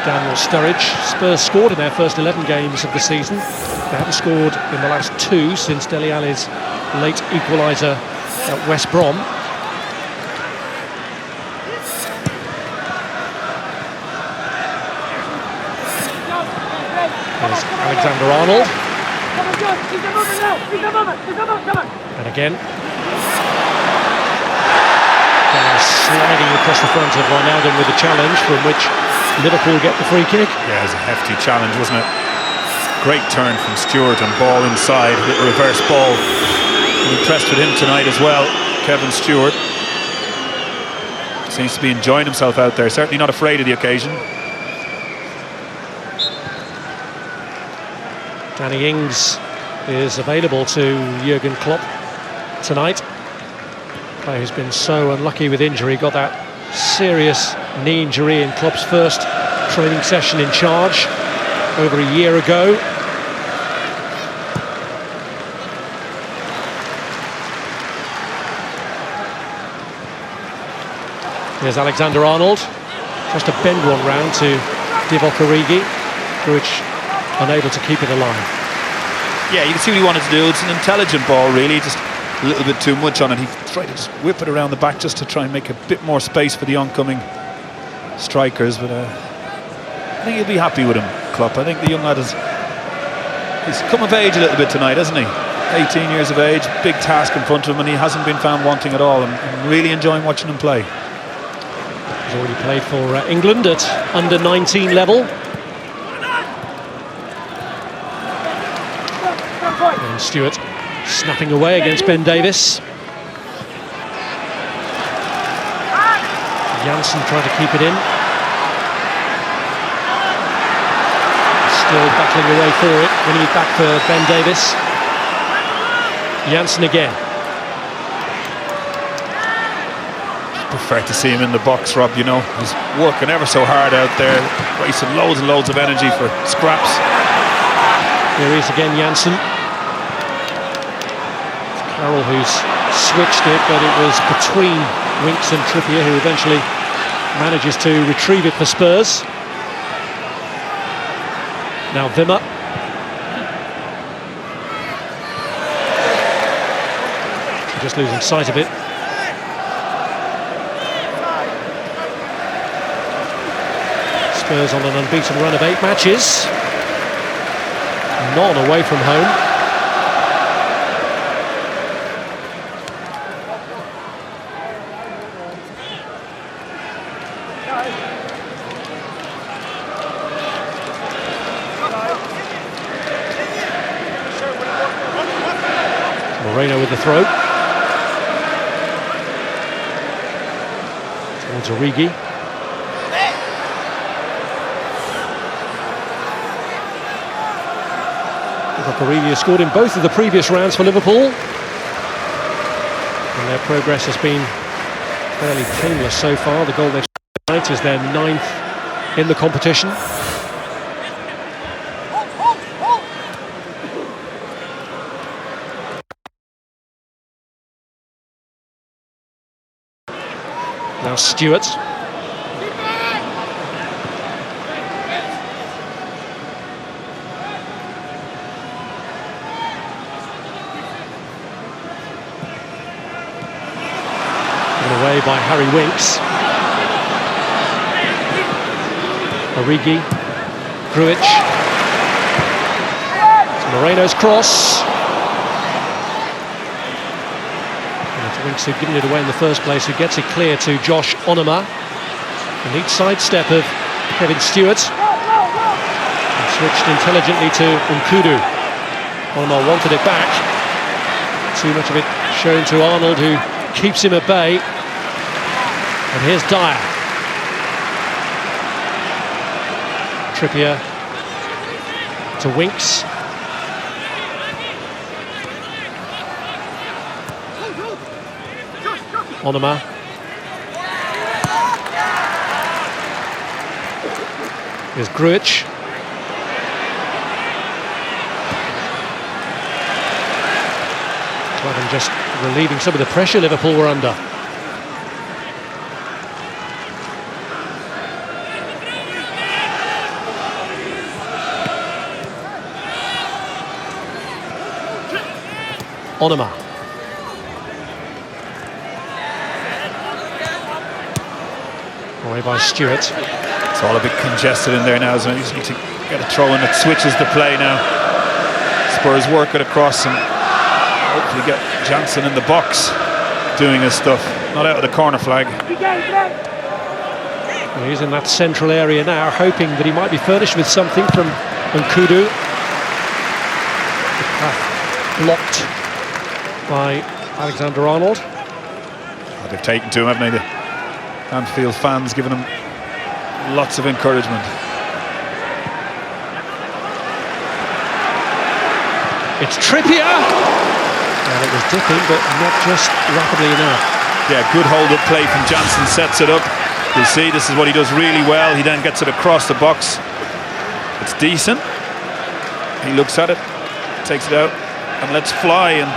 Daniel Sturridge. Spurs scored in their first 11 games of the season. They haven't scored in the last 2 since Dele Alli's late equaliser at West Brom. There's Alexander-Arnold. And again. Sliding across the front of Wijnaldum with a challenge from which Liverpool get the free kick. Yeah, it was a hefty challenge, wasn't it? Great turn from Stewart and ball inside, a bit reverse ball. I'm impressed with him tonight as well, Kevin Stewart. Seems to be enjoying himself out there, certainly not afraid of the occasion. Danny Ings is available to Jurgen Klopp tonight. Player who's been so unlucky with injury, got that serious knee injury in Klopp's first training session in charge over a year ago. Here's Alexander-Arnold, tries to bend one round to Divock Origi, which unable to keep it alive. Yeah, you can see what he wanted to do. It's an intelligent ball, really, just a little bit too much on it. He tried to just whip it around the back just to try and make a bit more space for the oncoming strikers, but I think he'll be happy with him, Klopp. I think the young lad he's come of age a little bit tonight, hasn't he? 18 years of age, big task in front of him, and he hasn't been found wanting at all. I'm really enjoying watching him play. He's already played for England at under-19 level. And Stewart snapping away against Ben Davis. Janssen trying to keep it in. Still battling away for it. Winning it back for Ben Davis. Janssen again. Prefer to see him in the box, Rob. You know, he's working ever so hard out there, wasting loads and loads of energy for scraps. Here he is again, Janssen. Carroll who's switched it, but it was between Winks and Trippier, who eventually manages to retrieve it for Spurs. Now Wimmer. Just losing sight of it. Spurs on an unbeaten run of 8 matches. None away from home. Moreno with the throw. Towards Origi. Origi scored in both of the previous rounds for Liverpool, and their progress has been fairly painless so far. The goal they've scored tonight is their 9th in the competition. Now Stewart. Away by Harry Winks. Origi, Grujic. It's Moreno's cross. And it's Winks who'd given it away in the first place, who gets it clear to Josh Onoma. A neat sidestep of Kevin Stewart. And switched intelligently to Nkudu. Onoma wanted it back. Too much of it shown to Arnold, who keeps him at bay. And here's Dyer. Trippier to Winks. Onoma. Here's Grujic. Cleven just relieving some of the pressure Liverpool were under. Onoma. Away by Stewart. It's all a bit congested in there now, so you just need to get a throw in that switches the play now. Spurs work it across and hopefully get Johnson in the box doing his stuff, not out of the corner flag. Well, he's in that central area now, hoping that he might be furnished with something from Nkudu. The path blocked by Alexander-Arnold. Oh, they've taken to him, haven't they? The Anfield fans giving him lots of encouragement. It's Trippier! And it was dipping, but not just rapidly enough. Yeah, good hold-up play from Johnson, sets it up. You'll see this is what he does really well. He then gets it across the box. It's decent. He looks at it, takes it out, and lets fly. And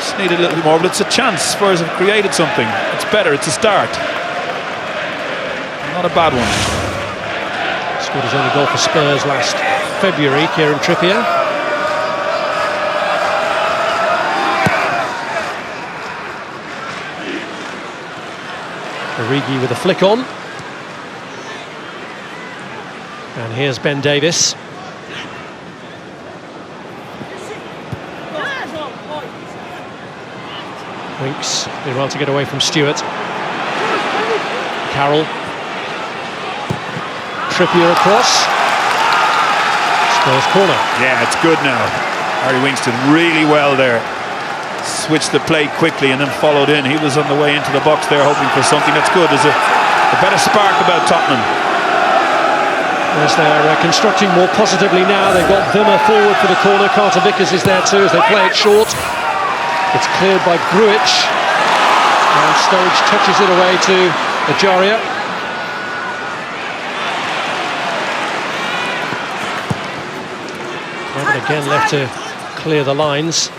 just need a little bit more, but it's a chance. Spurs have created something. It's better, it's a start. Not a bad one. Scored his only goal for Spurs last February, Kieran Trippier. Origi with a flick on. And here's Ben Davies. Winks did well to get away from Stewart. Carroll. Trippier across. Spurs corner. Yeah, it's good now. Harry Winks did really well there. Switched the play quickly and then followed in. He was on the way into the box there hoping for something. That's good. There's a better spark about Tottenham. As they're constructing more positively now. They've got Wimmer forward for the corner. Carter Vickers is there too as they play it short. It's cleared by Grujic. And Sturridge touches it away to Ajaria. Cleven again left to clear the lines.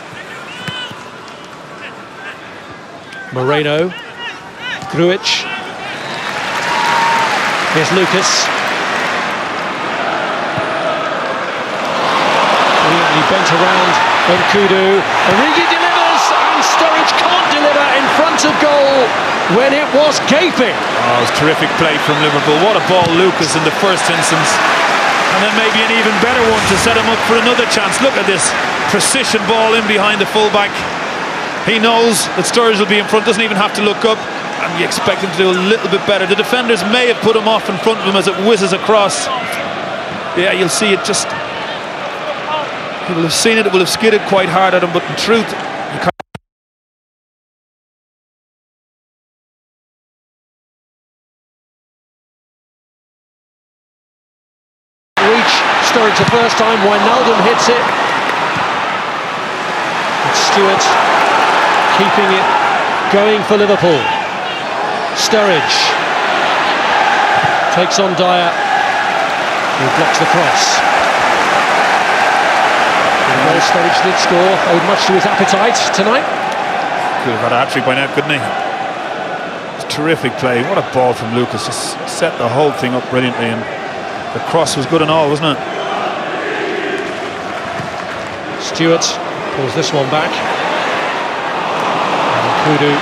Moreno, Grujic. Here's Lucas. Brilliantly bent around Nkudu. Origi delivers, and Sturridge can't deliver in front of goal when it was gaping. Oh, it was terrific play from Liverpool. What a ball, Lucas, in the first instance. And then maybe an even better one to set him up for another chance. Look at this precision ball in behind the fullback. He knows that Sturridge will be in front, doesn't even have to look up, and you expect him to do a little bit better. The defenders may have put him off in front of him as it whizzes across. Yeah, you'll see it just... He will have seen it, it will have skidded quite hard at him, but in truth, you can't... Reach Sturridge the first time, Wijnaldum hits it. And Stewart keeping it going for Liverpool. Sturridge takes on Dyer, who blocks the cross. Well, Sturridge did score, owed much to his appetite tonight. Could have had a hat-trick by now, couldn't he? It's terrific play. What a ball from Lucas. Just set the whole thing up brilliantly, and the cross was good and all, wasn't it? Stewart pulls this one back. And Kudu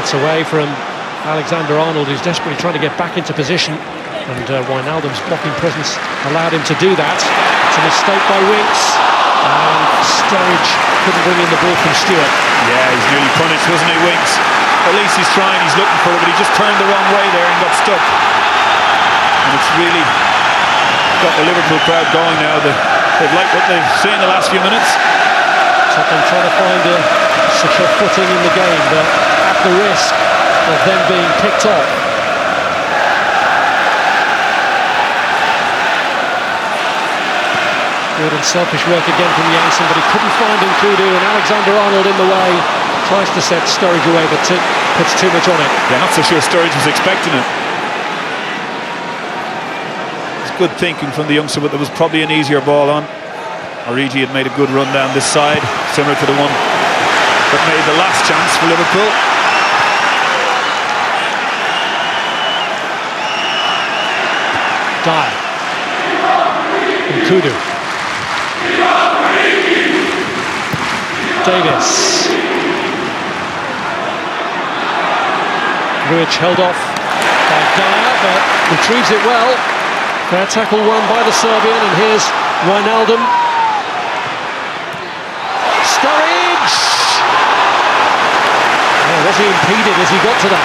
gets away from Alexander-Arnold, who's desperately trying to get back into position. And Wijnaldum's blocking presence allowed him to do that. It's a mistake by Winks. And Sturridge couldn't bring in the ball from Stewart. Yeah, he's nearly punished, wasn't he, Winks? At least he's trying, he's looking for it, but he just turned the wrong way there and got stuck. And it's really got the Liverpool crowd going now. They've liked what they've seen the last few minutes. Tottenham trying to find a secure footing in the game, but at the risk of them being picked off. Good and selfish work again from Janssen, but he couldn't find Nkudu, and Alexander-Arnold in the way. Tries to set Sturridge away, but puts too much on it. Yeah, not so sure Sturridge was expecting it. It's good thinking from the youngster, but there was probably an easier ball on. Origi had made a good run down this side, similar to the one that made the last chance for Liverpool. Dyer. Nkudu. Davis. Grujic held off by Dyer, but retrieves it well. Fair tackle won by the Serbian, and here's Wijnaldum. Sturridge! Oh, was he impeded as he got to that?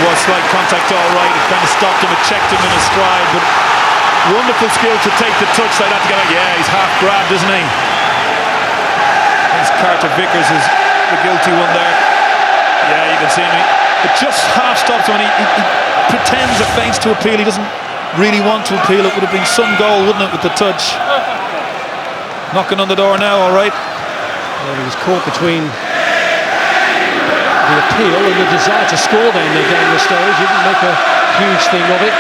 Was slight contact all right, it kind of stopped him, it checked him in his stride, but wonderful skill to take the touch like that to get out. Yeah, he's half grabbed, isn't he? Carter Vickers is the guilty one there. Yeah, you can see me. It just half stops him, and he pretends or feints to appeal. He doesn't really want to appeal. It would have been some goal, wouldn't it, with the touch? Knocking on the door now, all right. Well, he was caught between the appeal and the desire to score then, Daniel Sturridge. He didn't make a huge thing of it.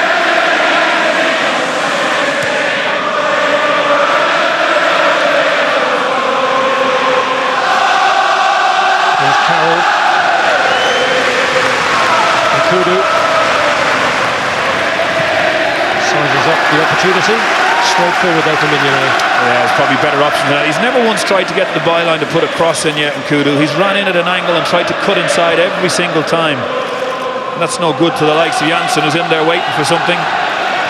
Carroll. Nkudu sizes up the opportunity. Straightforward though for Mignolet. Yeah, there's probably better options than that. He's never once tried to get to the byline to put a cross in yet, Nkudu. He's run in at an angle and tried to cut inside every single time. And that's no good to the likes of Janssen, who's in there waiting for something.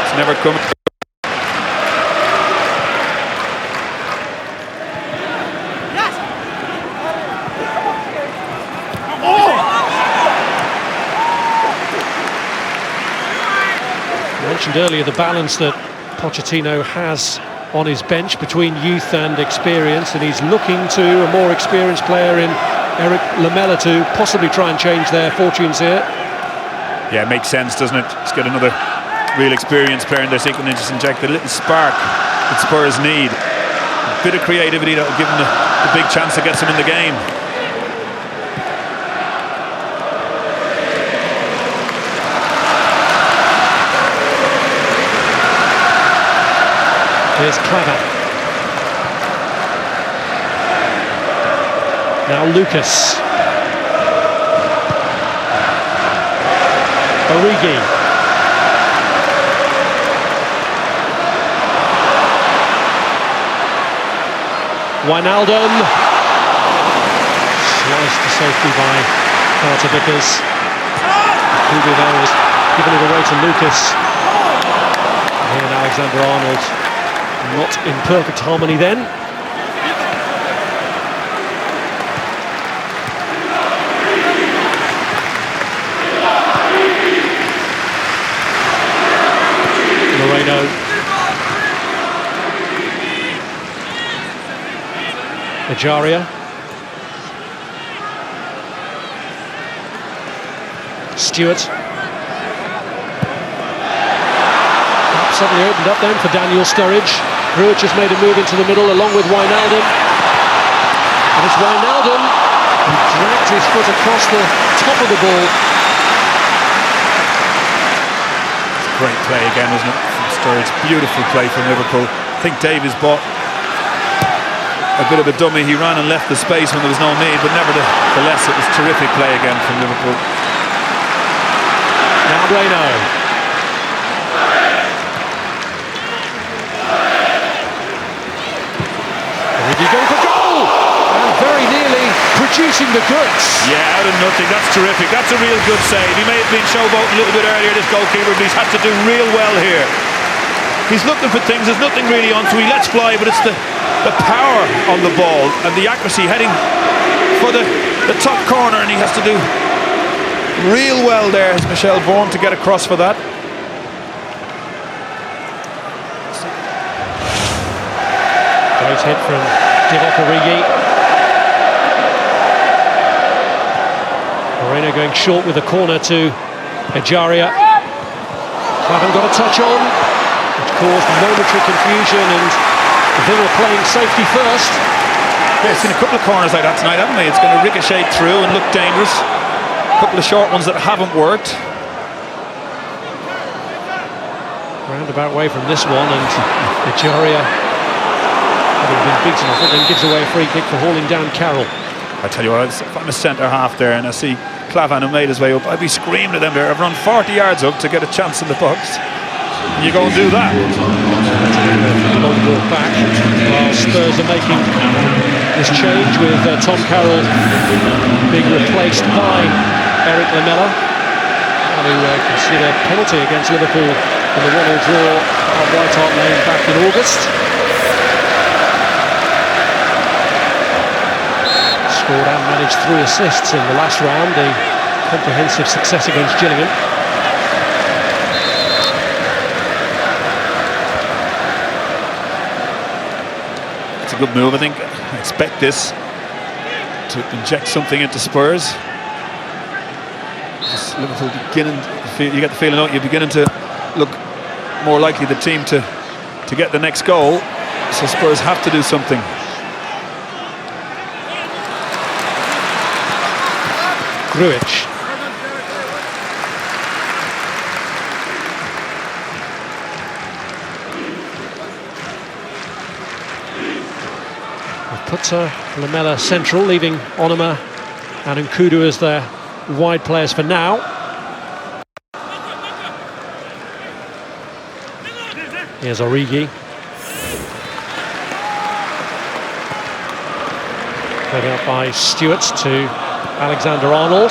It's never coming. Mentioned earlier the balance that Pochettino has on his bench between youth and experience, and he's looking to a more experienced player in Eric Lamela to possibly try and change their fortunes here. Yeah, it makes sense, doesn't it? Let's get another real experienced player in there so he can just inject a little spark that Spurs need. A bit of creativity that will give him the big chance that gets him in the game. Here's Claver. Now Lucas. Origi. Wijnaldum. Sliced to safety by Carter Vickers. Kudu there was giving it away to Lucas. And Alexander-Arnold. Not in perfect harmony then. Moreno. Ejaria. Stewart. Suddenly opened up then for Daniel Sturridge. Grujic has made a move into the middle along with Wijnaldum. And it's Wijnaldum who dragged his foot across the top of the ball. Great play again, wasn't it, from Sturridge? Beautiful play from Liverpool. I think Davies bought a bit of a dummy. He ran and left the space when there was no need, but nevertheless it was terrific play again from Liverpool. Now Bueno. Origi going for goal! And very nearly producing the goods. Yeah, out of nothing. That's terrific. That's a real good save. He may have been showboating a little bit earlier, this goalkeeper, but he's had to do real well here. He's looking for things. There's nothing really on, so he lets fly, but it's the power on the ball and the accuracy heading for the top corner, and he has to do real well there, as Michel Vorm, to get across for that. Great hit from Divock Origi. Moreno going short with the corner to Ejaria. Haven't got a touch on, which caused momentary confusion, and Villa playing safety first. Yeah, seen a couple of corners like that tonight, haven't we? It's going to ricochet through and look dangerous. A couple of short ones that haven't worked. Roundabout way from this one, and Ejaria, having been beaten off it, then gives away a free kick for hauling down Carroll. I tell you what, if I'm a centre half there and I see Clavan who made his way up, I'd be screaming at them there. I've run 40 yards up to get a chance in the box. And you go and do that. Long ball back while Spurs are making this change with Tom Carroll being replaced by Eric Lamela, who conceded a penalty against Liverpool in the 1-1 draw at White Hart Lane back in August. Scored and managed 3 assists in the last round, a comprehensive success against Gillingham. Good move, I think. I expect this to inject something into Spurs. Just Liverpool beginning, you get the feeling, don't you, beginning to look more likely the team to get the next goal. So Spurs have to do something. Grujic. Puts Lamela central, leaving Onuma and Nkudu as their wide players for now. Here's Origi. Played out by Stewart to Alexander-Arnold.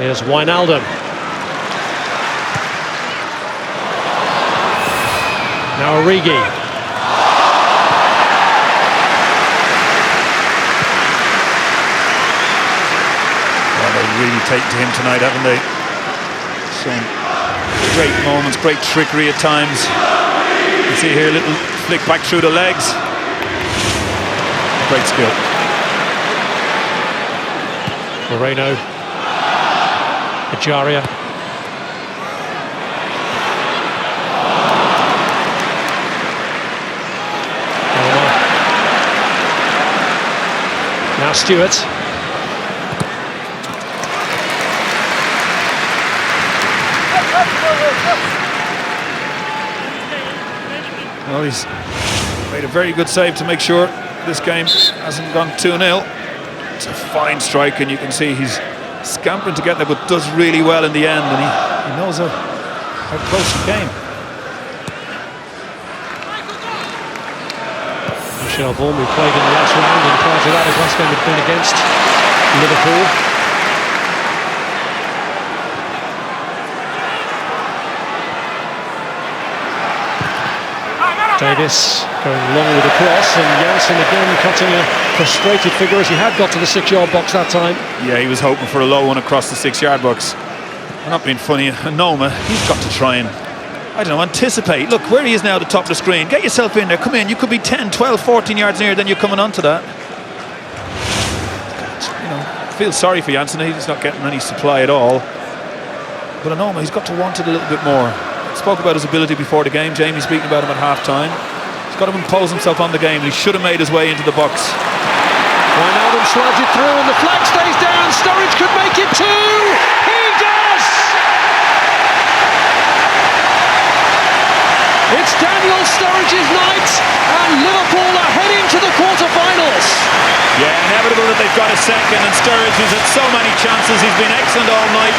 Here's Wijnaldum. Now Origi. Really taken to him tonight, haven't they? Some great moments, great trickery at times. You see here a little flick back through the legs. Great skill. Moreno. Ejaria. Now Stewart. Well, he's made a very good save to make sure this game hasn't gone 2-0. It's a fine strike, and you can see he's scampering to get there, but does really well in the end, and he knows how close he came. Michel Vorm, who played in the last round, and prior to that his last game had been against Liverpool. Davis going long with a cross, and Janssen again cutting a frustrated figure as he had got to the 6-yard box that time. Yeah, he was hoping for a low one across the 6-yard box. I'm not being funny, Noma, he's got to try and, I don't know, anticipate. Look, where he is now at the top of the screen. Get yourself in there, come in. You could be 10, 12, 14 yards nearer than you're coming onto that. You know, I feel sorry for Janssen, he's not getting any supply at all. But Noma, he's got to want it a little bit more. spoke about his ability before the game. Jamie speaking about him at half-time. He's got to impose himself on the game. He should have made his way into the box. Wijnaldum slides it through and the flag stays down. Sturridge could make it too. He does! It's Daniel Sturridge's night and Liverpool are heading to the quarter-finals. Yeah, inevitable that they've got a second, and Sturridge has had so many chances. He's been excellent all night,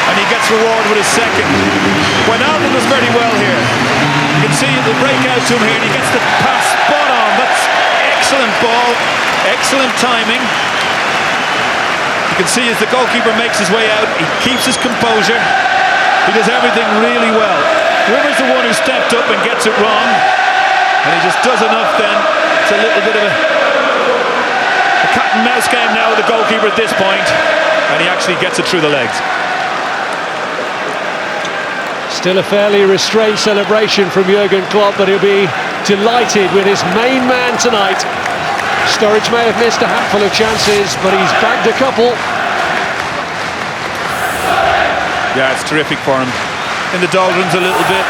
and he gets rewarded with his second. Wijnaldum does very well here. You can see the breakout to him here, and he gets the pass spot on. That's excellent ball, excellent timing. You can see as the goalkeeper makes his way out, he keeps his composure. He does everything really well. Whoever's the one who stepped up and gets it wrong, and he just does enough then. It's a little bit of a cat and mouse game now with the goalkeeper at this point, and he actually gets it through the legs. Still a fairly restrained celebration from Jurgen Klopp, but he'll be delighted with his main man tonight. Sturridge may have missed a handful of chances, but he's bagged a couple. Yeah, it's terrific for him. In the doldrums a little bit.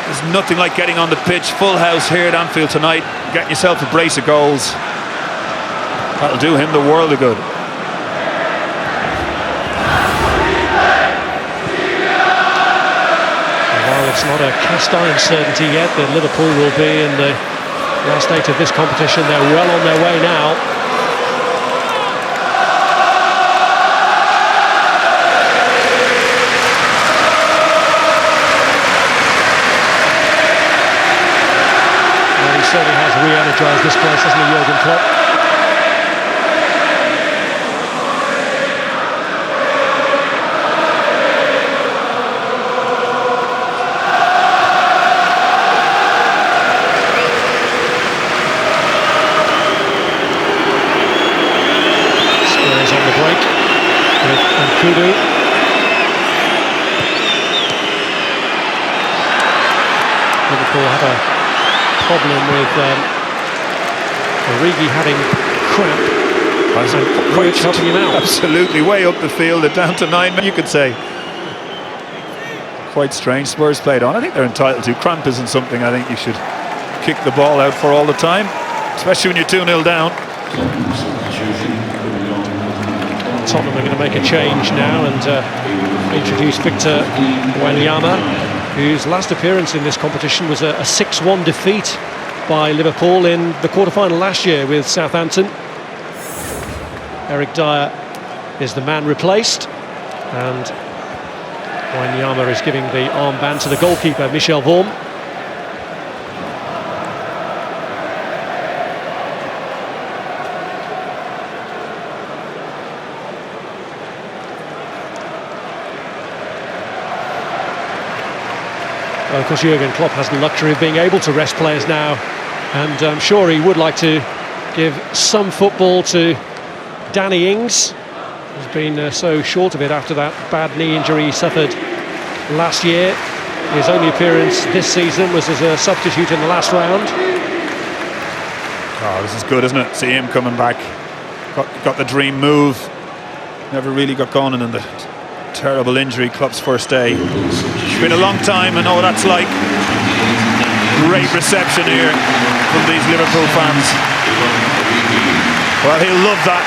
There's nothing like getting on the pitch. Full house here at Anfield tonight. Getting yourself a brace of goals. That'll do him the world of good. While it's not a cast iron certainty yet that Liverpool will be in the last 8 of this competition, they're well on their way now. Well, he certainly has re-energised this place, hasn't he, Jurgen Klopp? Kudu. Liverpool had a problem with Origi having cramp. Quite helping him out. Absolutely, way up the field, they're down to 9 men, you could say. Quite strange. Spurs played on. I think they're entitled to. Cramp isn't something I think you should kick the ball out for all the time, especially when you're 2-0 down. Tottenham are going to make a change now and introduce Victor Wanyama, whose last appearance in this competition was a 6-1 defeat by Liverpool in the quarter-final last year with Southampton. Eric Dyer is the man replaced, and Wanyama is giving the armband to the goalkeeper, Michel Vorm. Well, of course, Jurgen Klopp has the luxury of being able to rest players now, and I'm sure he would like to give some football to Danny Ings. He's been so short of it after that bad knee injury he suffered last year. His only appearance this season was as a substitute in the last round. Oh, this is good, isn't it? See him coming back. Got the dream move. Never really got going in the terrible injury, Klopp's first day. It's been a long time, I know what that's like. Great reception here from these Liverpool fans. Well, he'll love that.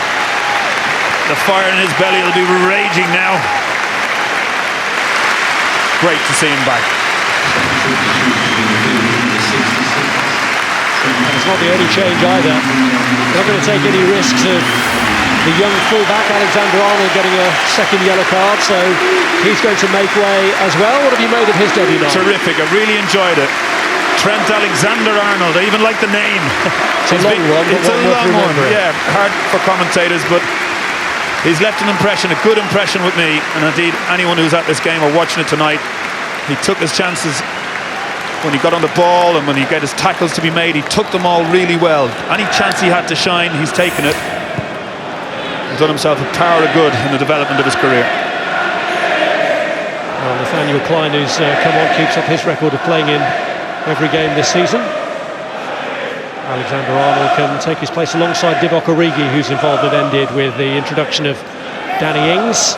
The fire in his belly will be raging now. Great to see him back. And it's not the only change either. They're not going to take any risks of the young fullback Alexander-Arnold getting a second yellow card, so he's going to make way as well. What have you made of his debut now? Terrific, I really enjoyed it. Trent Alexander-Arnold, I even like the name. It's a long one. It's a long one, yeah, hard for commentators, but he's left an impression, a good impression with me, and indeed anyone who's at this game or watching it tonight. He took his chances when he got on the ball and when he got his tackles to be made. He took them all really well. Any chance he had to shine, he's taken it. He's done himself a power of good in the development of his career. Well, Nathaniel Klein, who's come on, keeps up his record of playing in every game this season. Alexander-Arnold can take his place alongside Divock Origi, whose involvement ended with the introduction of Danny Ings.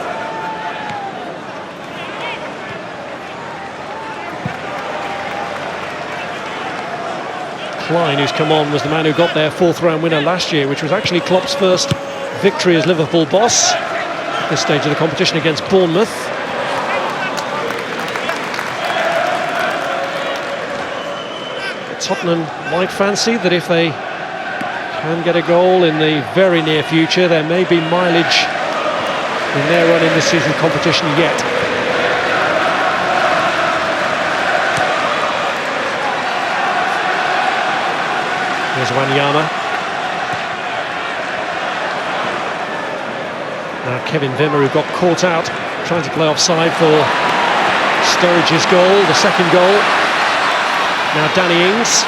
Klein, who's come on, was the man who got their fourth-round winner last year, which was actually Klopp's first victory as Liverpool boss at this stage of the competition against Bournemouth. Tottenham might fancy that if they can get a goal in the very near future, there may be mileage in their run in this season's competition yet. Here's Wanyama. Now Kevin Wimmer, who got caught out trying to play offside for Sturridge's goal, the second goal. Now Danny Ings.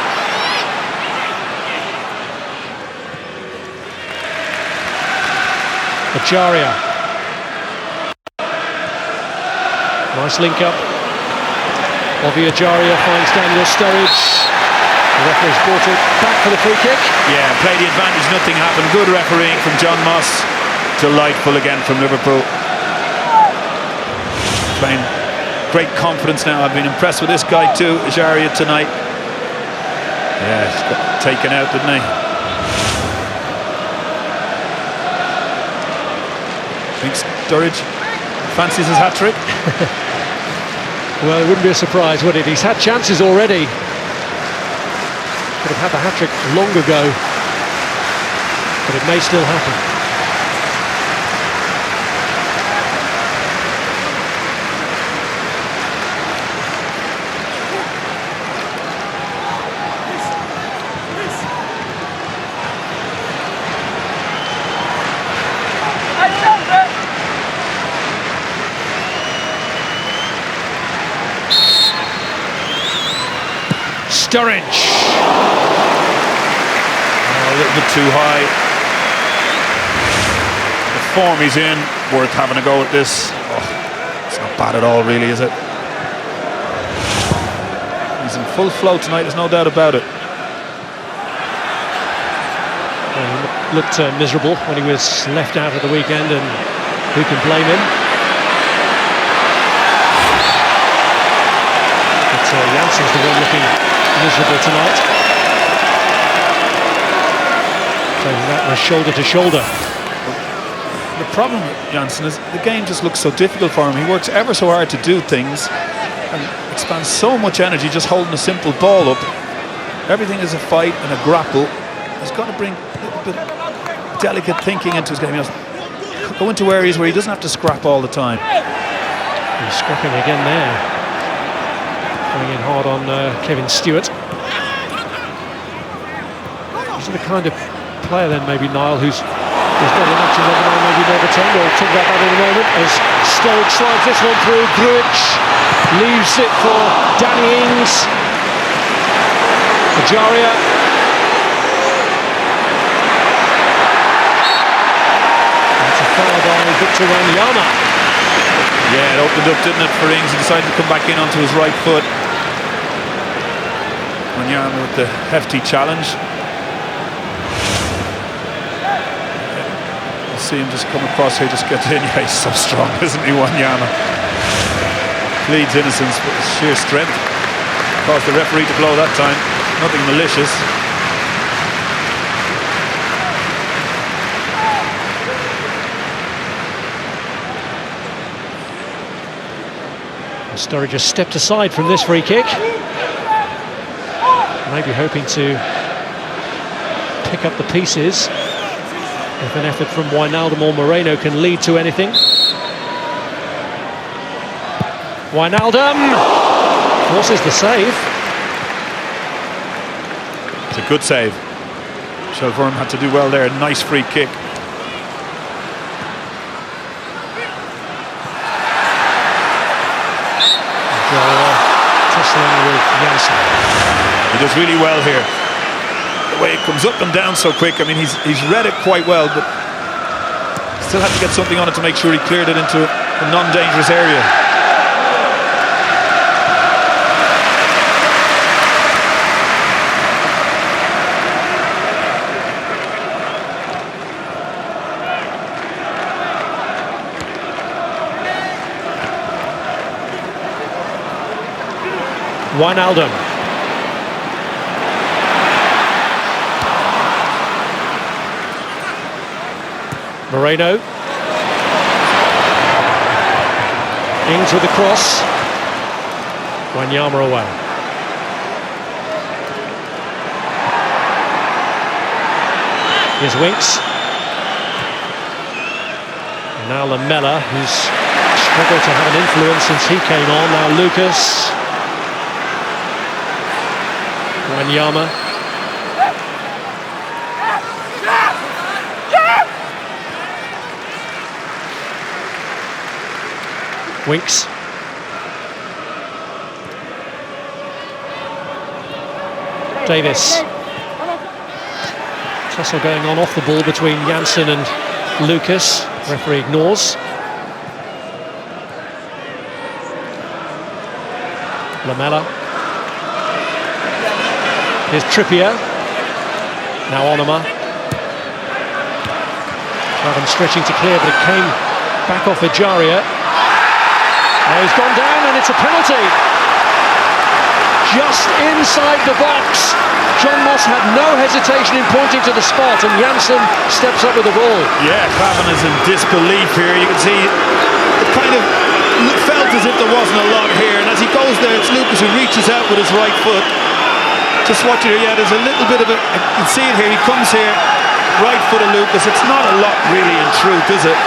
Ajaria. Nice link up. Ovi Ajaria finds Daniel Sturridge. The referee's brought it back for the free kick. Yeah, play the advantage, nothing happened. Good refereeing from John Moss. Delightful again from Liverpool. Playing great confidence now. I've been impressed with this guy too, Ajaria, tonight. Yeah, he's got taken out, didn't he? Thinks Sturridge fancies his hat-trick. Well, it wouldn't be a surprise, would it? He's had chances already. Could have had the hat-trick long ago, but it may still happen. Sturridge. A little bit too high. The form he's in, worth having a go at this. Oh, it's not bad at all, really, is it? He's in full flow tonight, there's no doubt about it. Well, he looked miserable when he was left out at the weekend, and who can blame him? But Jansen's the one looking miserable tonight. Taking that was shoulder to shoulder. The problem with Jansen is the game just looks so difficult for him. He works ever so hard to do things and expends so much energy just holding a simple ball up. Everything is a fight and a grapple. He's got to bring a little bit of delicate thinking into his game. He has to go into areas where he doesn't have to scrap all the time. He's scrapping again there. Going in hard on Kevin Stewart. He's the kind of player then, maybe, Niall, who's not an action number 9, maybe number 10. We'll talk about that in a moment. As Sturridge slides this one through, Grujic leaves it for Danny Ings. Ajaria. That's a foul by Victor Wanyama. Yeah, it opened up, didn't it, for Ings? He decided to come back in onto his right foot. Wanyama with the hefty challenge. You see him just come across here, just gets in. Yeah, he's so strong, isn't he, Wanyama? Pleads innocence with sheer strength. Caused the referee to blow that time. Nothing malicious. Sturridge just stepped aside from this free kick. Maybe hoping to pick up the pieces if an effort from Wijnaldum or Moreno can lead to anything. Wijnaldum forces the save. It's a good save. Shelbourne had to do well there. Nice free kick. With Jansen. He does really well here. The way it comes up and down so quick. I mean, he's read it quite well, but still had to get something on it to make sure he cleared it into a non-dangerous area. Wijnaldum. Moreno. Ings with the cross. Wanyama away. Here's Winks. And now Lamela, who's struggled to have an influence since he came on. Now Lucas. Wanyama. Winks. Davis. Tussle going on off the ball between Janssen and Lucas. Referee ignores. Lamela. Here's Trippier. Now Onoma. Raven stretching to clear, but it came back off Ejaria. Oh, he's gone down and it's a penalty. Just inside the box. John Moss had no hesitation in pointing to the spot, and Janssen steps up with the ball. Yeah, Craven is in disbelief here. You can see it kind of felt as if there wasn't a lot here, and as he goes there, it's Lucas who reaches out with his right foot. Just watching here, yeah, there's a little bit of it. You can see it here. He comes here, right foot of Lucas. It's not a lot really in truth, is it?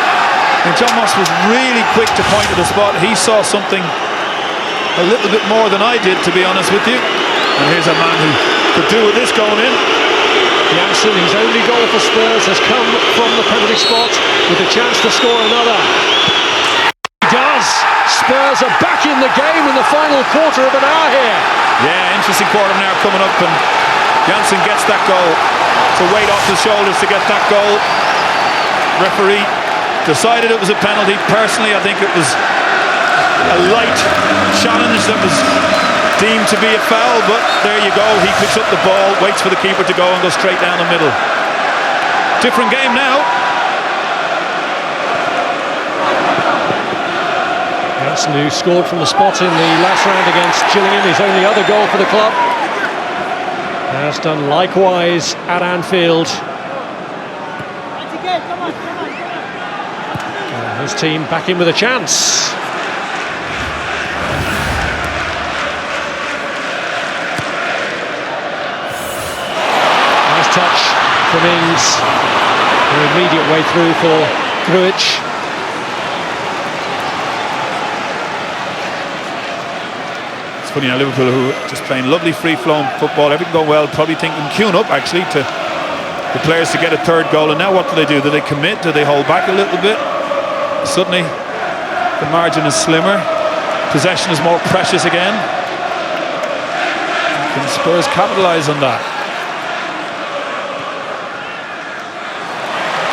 And John Moss was really quick to point to the spot. He saw something a little bit more than I did, to be honest with you. And here's a man who could do with this going in. Janssen, his only goal for Spurs, has come from the penalty spot with a chance to score another. He does. Spurs are back in the game in the final quarter of an hour here. Yeah, interesting quarter of an hour coming up, and Janssen gets that goal. It's a weight off his shoulders to get that goal. Referee decided it was a penalty. Personally, I think it was a light challenge that was deemed to be a foul, but there you go. He picks up the ball, waits for the keeper to go and goes straight down the middle. Different game now. Janssen, who scored from the spot in the last round against Gillingham, his only other goal for the club, has done likewise at Anfield. His team back in with a chance. Nice touch from Ings. An immediate way through for Grujic. It's funny now, Liverpool, who are just playing lovely free-flowing football, everything going well, probably thinking queuing up actually to the players to get a third goal. And now what do? Do they commit? Do they hold back a little bit? Suddenly the margin is slimmer, possession is more precious again. Can Spurs capitalise on that?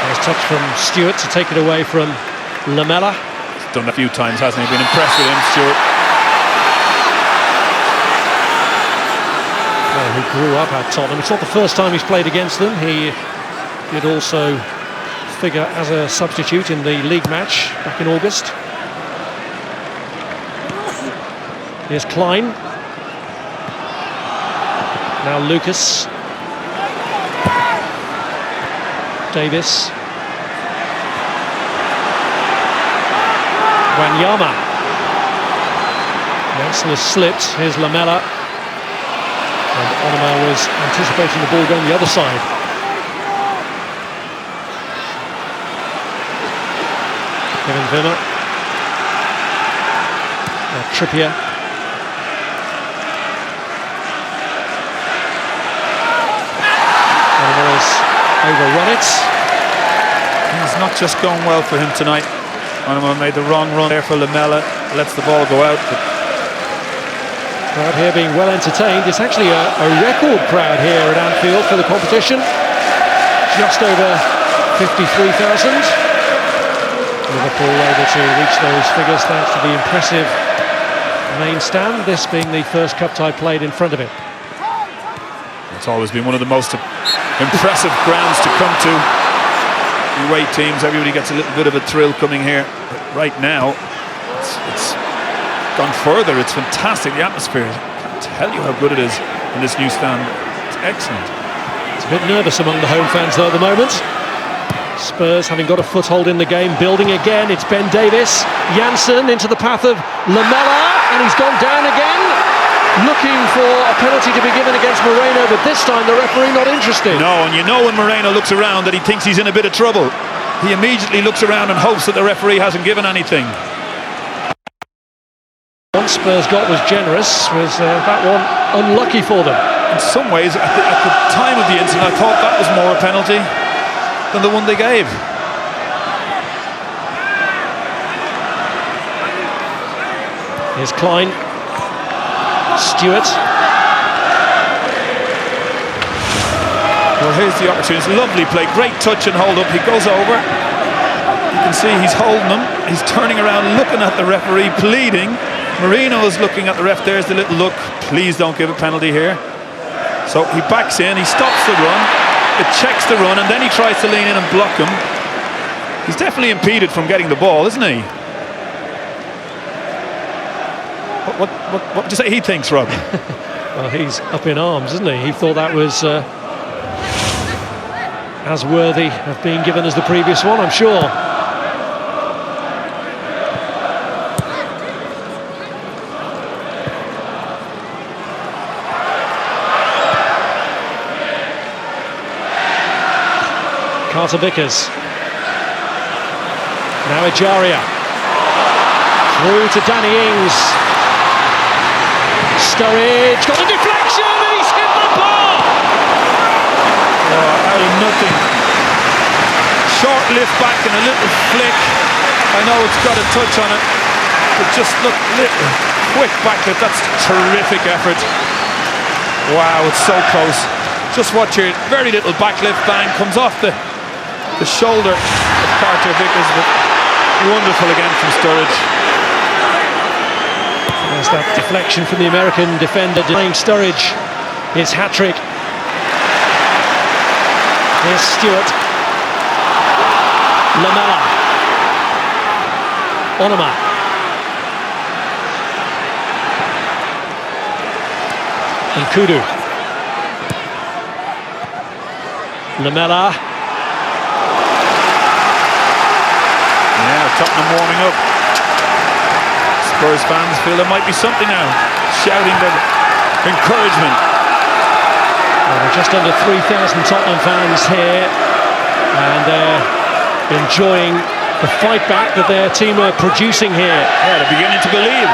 Nice touch from Stewart to take it away from Lamela. He's done a few times, hasn't he? Been impressed with him, Stewart. Well, who grew up at Tottenham. It's not the first time he's played against them. He did also figure as a substitute in the league match back in August. Here's Klein. Now Lucas. Davis. Wanyama. Janssen has slipped. Here's Lamela. And Onoma was anticipating the ball going the other side. Kevin Wimmer. Now Trippier. Onoma has overrun it. It's not just going well for him tonight. Onoma made the wrong run there for Lamela. Lets the ball go out. But crowd here being well entertained. It's actually a record crowd here at Anfield for the competition. Just over 53,000. Liverpool able to reach those figures thanks to the impressive main stand, this being the first cup tie played in front of it. it's always been one of the most impressive grounds to come to. Away teams, everybody gets a little bit of a thrill coming here. But right now, it's gone further. It's fantastic, the atmosphere. I can't tell you how good it is in this new stand. It's excellent. It's a bit nervous among the home fans though at the moment. Spurs having got a foothold in the game, building again. It's Ben Davies. Janssen into the path of Lamela, and he's gone down again. Looking for a penalty to be given against Moreno, but this time the referee not interested. No, and you know when Moreno looks around that he thinks he's in a bit of trouble. He immediately looks around and hopes that the referee hasn't given anything. One Spurs got was generous, was that one unlucky for them. In some ways, at the time of the incident, I thought that was more a penalty than the one they gave. Here's Klein. Stewart. Well, here's the opportunity. Lovely play, great touch and hold up. He goes over. You can see he's holding him. He's turning around, looking at the referee, pleading. Moreno is looking at the ref. There's the little look. Please don't give a penalty here. So he backs in. He stops the run. It checks the run, and then he tries to lean in and block him. He's definitely impeded from getting the ball, isn't he? What would you say he thinks, Rob? Well, he's up in arms, isn't he? He thought that was as worthy of being given as the previous one, I'm sure. Carter Vickers. Now Ejaria. Through to Danny Ings. Sturridge got a deflection and he's hit the bar! Oh, out of nothing. Short lift back and a little flick. I know it's got a touch on it, but just look, little quick back lift. That's terrific effort. Wow, it's so close. Just watch here, very little back lift, bang, comes off the shoulder of Carter Vickers, but wonderful again from Sturridge. There's that deflection from the American defender denying Sturridge his hat-trick. Here's Stewart. Lamela. Onoma. And Kudu. Lamela. Yeah, Tottenham warming up. Spurs fans feel there might be something now, shouting their encouragement. Well, we're just under 3,000 Tottenham fans here, and they're enjoying the fight back that their team are producing here. Yeah, they're beginning to believe.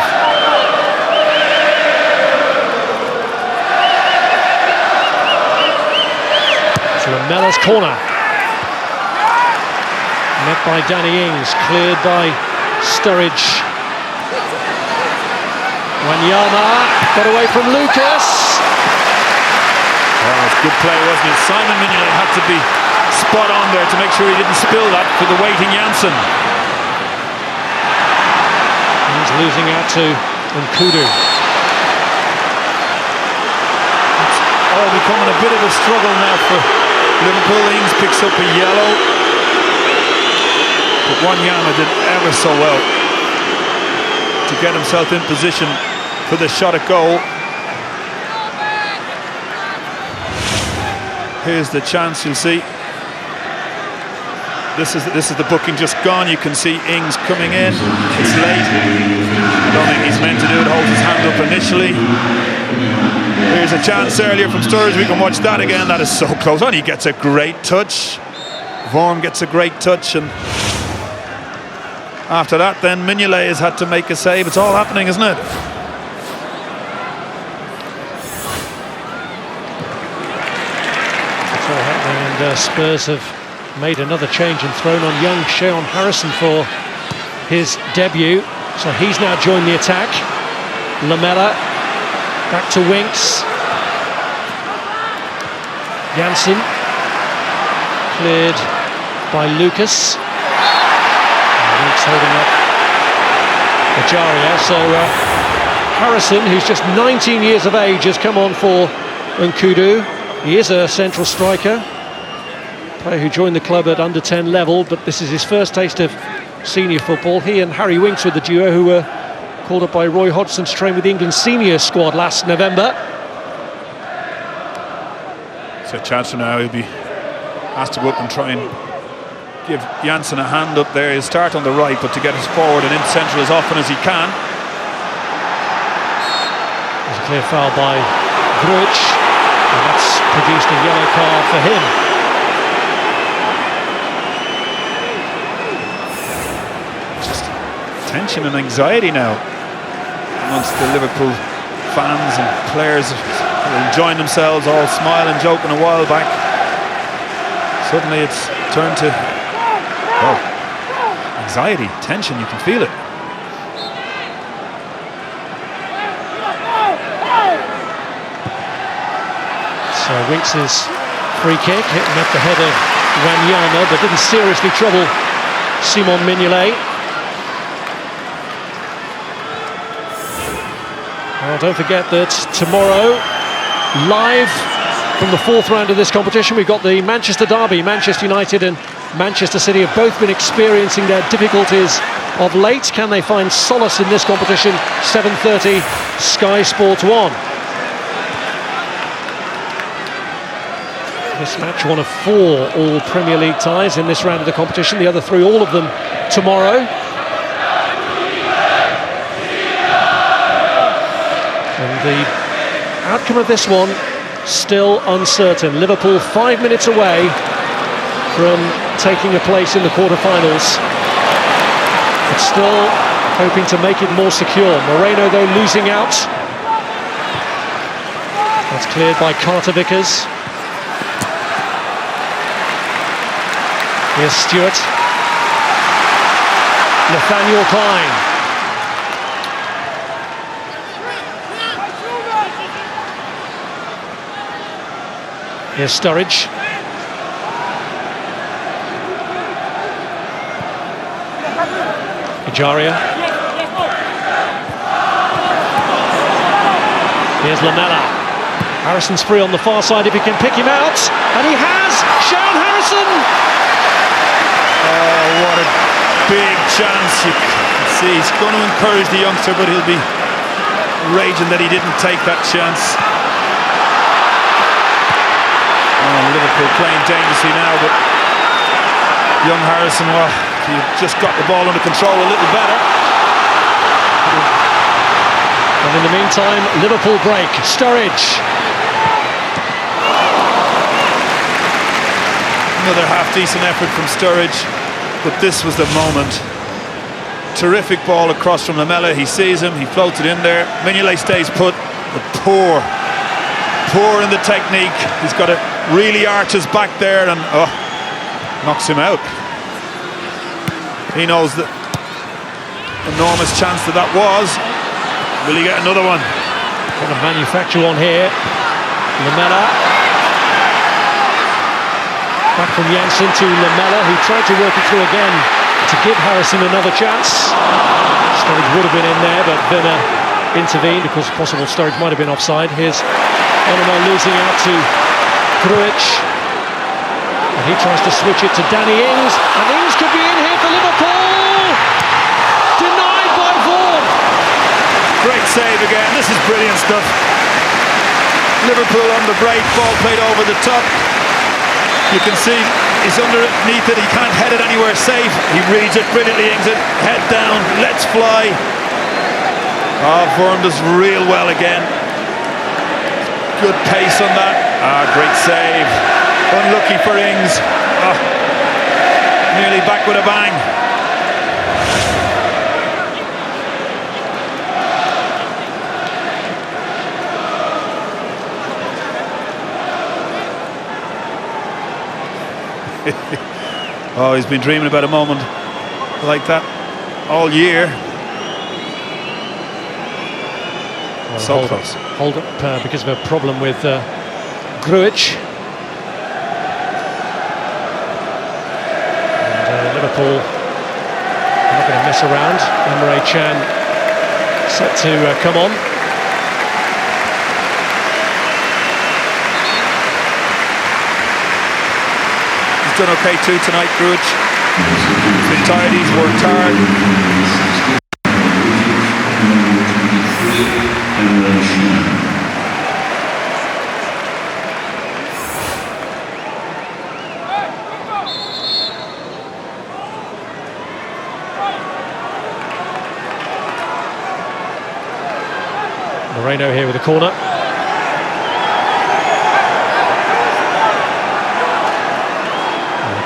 It's Lamela's corner. Met by Danny Ings, cleared by Sturridge. Wanyama got away from Lucas. Oh, it's good play, wasn't it? Simon Mignolet had to be spot on there to make sure he didn't spill that for the waiting Janssen. He's losing out to Nkudu. It's all becoming a bit of a struggle now for Liverpool. Ings picks up a yellow. But Wanyama did ever so well to get himself in position for the shot at goal. Here's the chance, you'll see. This is the booking just gone. You can see Ings coming in. It's late. I don't think he's meant to do it. Holds his hand up initially. Here's a chance earlier from Sturridge. We can watch that again. That is so close. And he gets a great touch. Vaughan gets a great touch, and after that, then Mignolet has had to make a save. It's all happening, isn't it? It's all happening, and Spurs have made another change and thrown on young Sheon Harrison for his debut. So he's now joined the attack. Lamela back to Winks. Janssen cleared by Lucas. Winks holding up Ejaria. So Harrison, who's just 19 years of age, has come on for Nkudu. He is a central striker, player who joined the club at under 10 level, but this is his first taste of senior football. He and Harry Winks were the duo who were called up by Roy Hodgson to train with the England senior squad last November. It's a chance for now. He'll be asked to go up and try and give Janssen a hand up there. He'll start on the right, but to get us forward and in central as often as he can. There's a clear foul by Grujic, and that's produced a yellow card for him. Just tension and anxiety now amongst the Liverpool fans and players who were enjoying themselves, all smiling, joking a while back. Suddenly it's turned to, well, anxiety, tension, you can feel it. So Winks' free kick hitting at the head of Wanyama, but didn't seriously trouble Simon Mignolet. Well, don't forget that tomorrow, live from the fourth round of this competition, we've got the Manchester derby. Manchester United and Manchester City have both been experiencing their difficulties of late. Can they find solace in this competition? 7:30, Sky Sports 1. This match, one of 4 all Premier League ties in this round of the competition. The other 3, all of them tomorrow. And the outcome of this one still uncertain. Liverpool 5 minutes away from taking a place in the quarter-finals, but still hoping to make it more secure. Moreno, though, losing out. That's cleared by Carter Vickers. Here's Stewart. Nathaniel Klein. Here's Sturridge. Ejaria. Here's Lamela. Harrison's free on the far side if he can pick him out. And he has! Sharon Harrison! Oh, what a big chance. You can see he's going to encourage the youngster, but he'll be raging that he didn't take that chance. Liverpool playing dangerously now, but young Harrison, well, he just got the ball under control a little better. And in the meantime, Liverpool break. Sturridge. Another half-decent effort from Sturridge, but this was the moment. Terrific ball across from Lamela. He sees him, he floats it in there. Mignolet stays put, but poor in the technique. He's got to really arch his back there and knocks him out. He knows the enormous chance that was. Will he get another one? Got a manufacture on here. Lamela. Back from Janssen to Lamela, who tried to work it through again to give Harrison another chance. Sturridge would have been in there, but Werner intervened because possible Sturridge might have been offside. Here's Onoma losing out to Grujic, and he tries to switch it to Danny Ings, and Ings could be in here for Liverpool. Denied by Vaughan. Great save again. This is brilliant stuff. Liverpool on the break, ball played over the top. You can see he's underneath it. He can't head it anywhere safe. He reads it brilliantly. Ings it, head down, let's fly. Vaughan does real well again. Good pace on that. Great save. Unlucky for Ings. Nearly back with a bang. Oh, he's been dreaming about a moment like that all year. Well, so close. Hold up because of a problem with Grujic. And Liverpool are not going to mess around. Emre Can set to come on. He's done okay too tonight, Grujic. He's been tired, he's worked hard. Moreno here with a corner.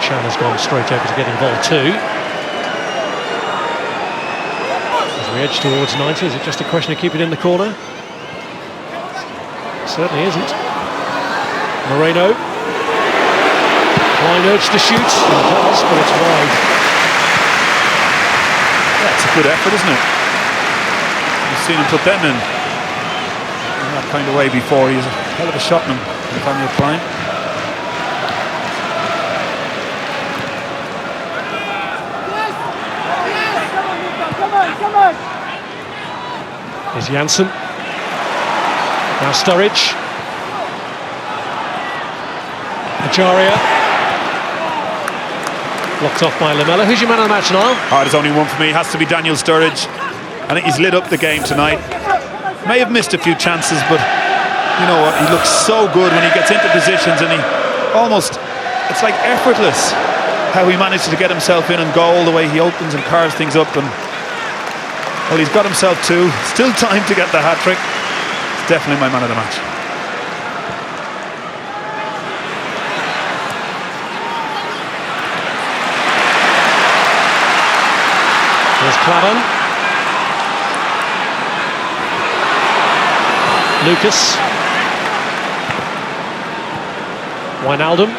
Chan has gone straight over to get involved too. As we edge towards 90, is it just a question of keeping it in the corner? It certainly isn't. Moreno. Klein urged to shoot, and does, but it's wide. That's a good effort, isn't it? You've seen him put them in that kind of way before. He's a hell of a shotman, Nathaniel Klein. Here's Janssen. Now Sturridge. Ajaria. Blocked off by Lamela. Who's your man of the match, Niall? Oh, there's only one for me. It has to be Daniel Sturridge. I think he's lit up the game tonight. May have missed a few chances, but you know what? He looks so good when he gets into positions, and he almost, it's like effortless how he manages to get himself in and goal, the way he opens and carves things up. And well, he's got himself two. Still time to get the hat-trick. It's definitely my man of the match. There's Clavan. Lucas. Wijnaldum.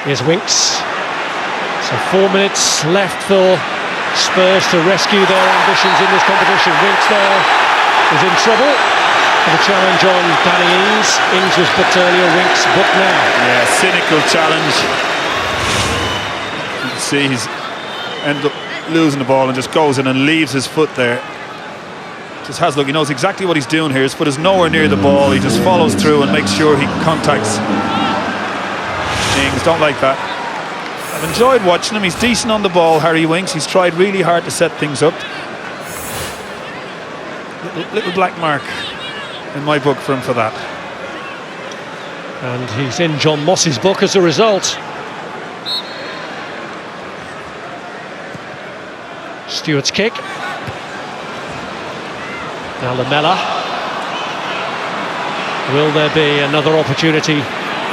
Here's Winks. So 4 minutes left for Spurs to rescue their ambitions in this competition. Winks there is in trouble for the challenge on Danny Ings. Ings was booked earlier, Winks booked now. Yeah, cynical challenge. You can see he's ended up losing the ball and just goes in and leaves his foot there. Just has a look, he knows exactly what he's doing here. His foot is nowhere near the ball. He just follows through and makes sure he contacts Ings. Don't like that. I've enjoyed watching him. He's decent on the ball, Harry Winks. He's tried really hard to set things up. Little black mark in my book for him for that. And he's in John Moss's book as a result. Stewart's kick. Now Lamela. Will there be another opportunity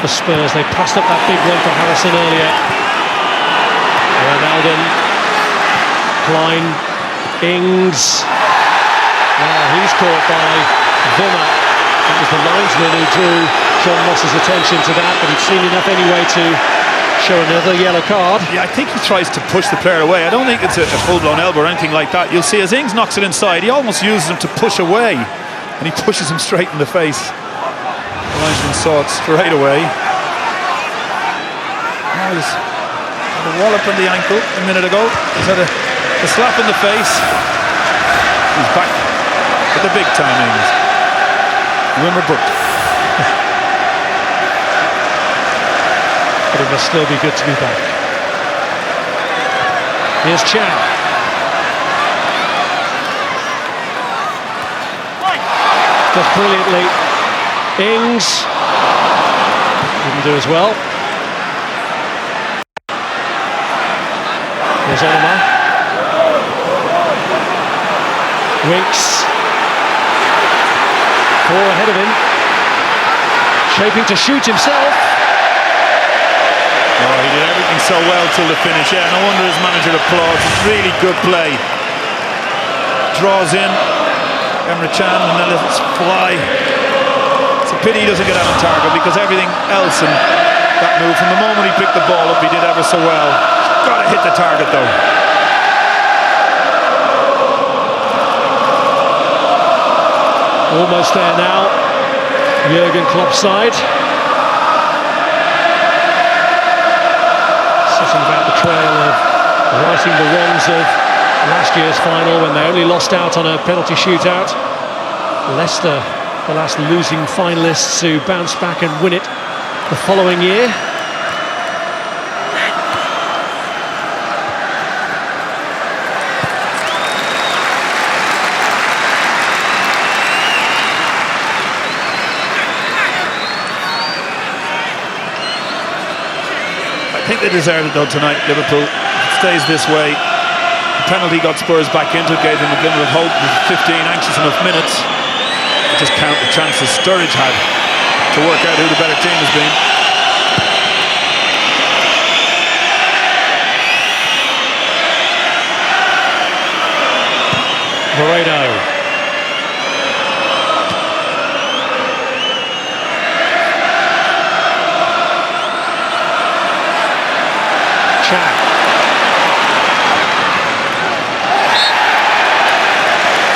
for Spurs? They passed up that big one for Harrison earlier. Wijnaldum. Klein. Ings. Now he's caught by Wimmer. That was the linesman who drew John Moss's attention to that, but he'd seen enough anyway to show another yellow card. Yeah, I think he tries to push the player away. I don't think it's a full-blown elbow or anything like that. You'll see as Ings knocks it inside, he almost uses him to push away, and he pushes him straight in the face. The linesman saw it straight away. Now he's had a wallop on the ankle a minute ago. He's had a slap in the face. He's back at the big time, Ings. Wimmer booked. But it must still be good to be back. Here's Chan. Does brilliantly. Ings didn't do as well. Here's Oliver. Winks. 4 ahead of him. Shaping to shoot himself. Oh, he did everything so well till the finish. Yeah, no wonder his manager applauds. It's really good play. Draws in Emre Can and then lets it fly. It's a pity he doesn't get out on target because everything else in that move, from the moment he picked the ball up, he did ever so well. Got to hit the target though. Almost there now. Jurgen Klopp's side. Sitting about the trail of righting the wrongs of last year's final when they only lost out on a penalty shootout. Leicester, the last losing finalists who bounced back and win it the following year. I think they deserve it though tonight, Liverpool. If it stays this way, The penalty got Spurs back into it, gave them a glimmer of hope with 15 anxious enough minutes. Just count the chances Sturridge had to work out who the better team has been. Moreno. Chan.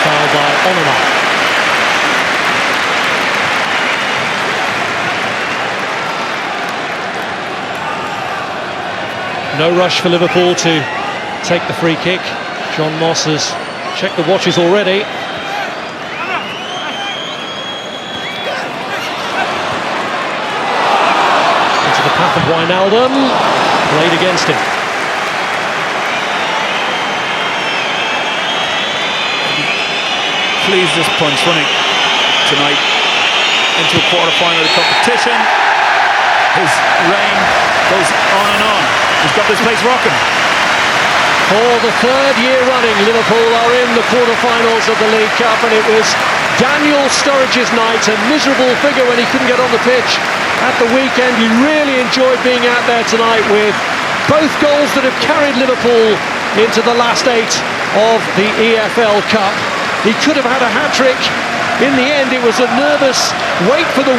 Fouled by Onana. No rush for Liverpool to take the free kick. John Moss has checked the watches already. Into the path of Wijnaldum. Played against him. Please this punch running tonight into a quarter-final of the competition. His reign goes on and on. He's got this place rocking. For the third year running, Liverpool are in the quarter-finals of the League Cup, and it was Daniel Sturridge's night, a miserable figure when he couldn't get on the pitch at the weekend. He really enjoyed being out there tonight with both goals that have carried Liverpool into the last 8 of the EFL Cup. He could have had a hat-trick. In the end, it was a nervous wait for the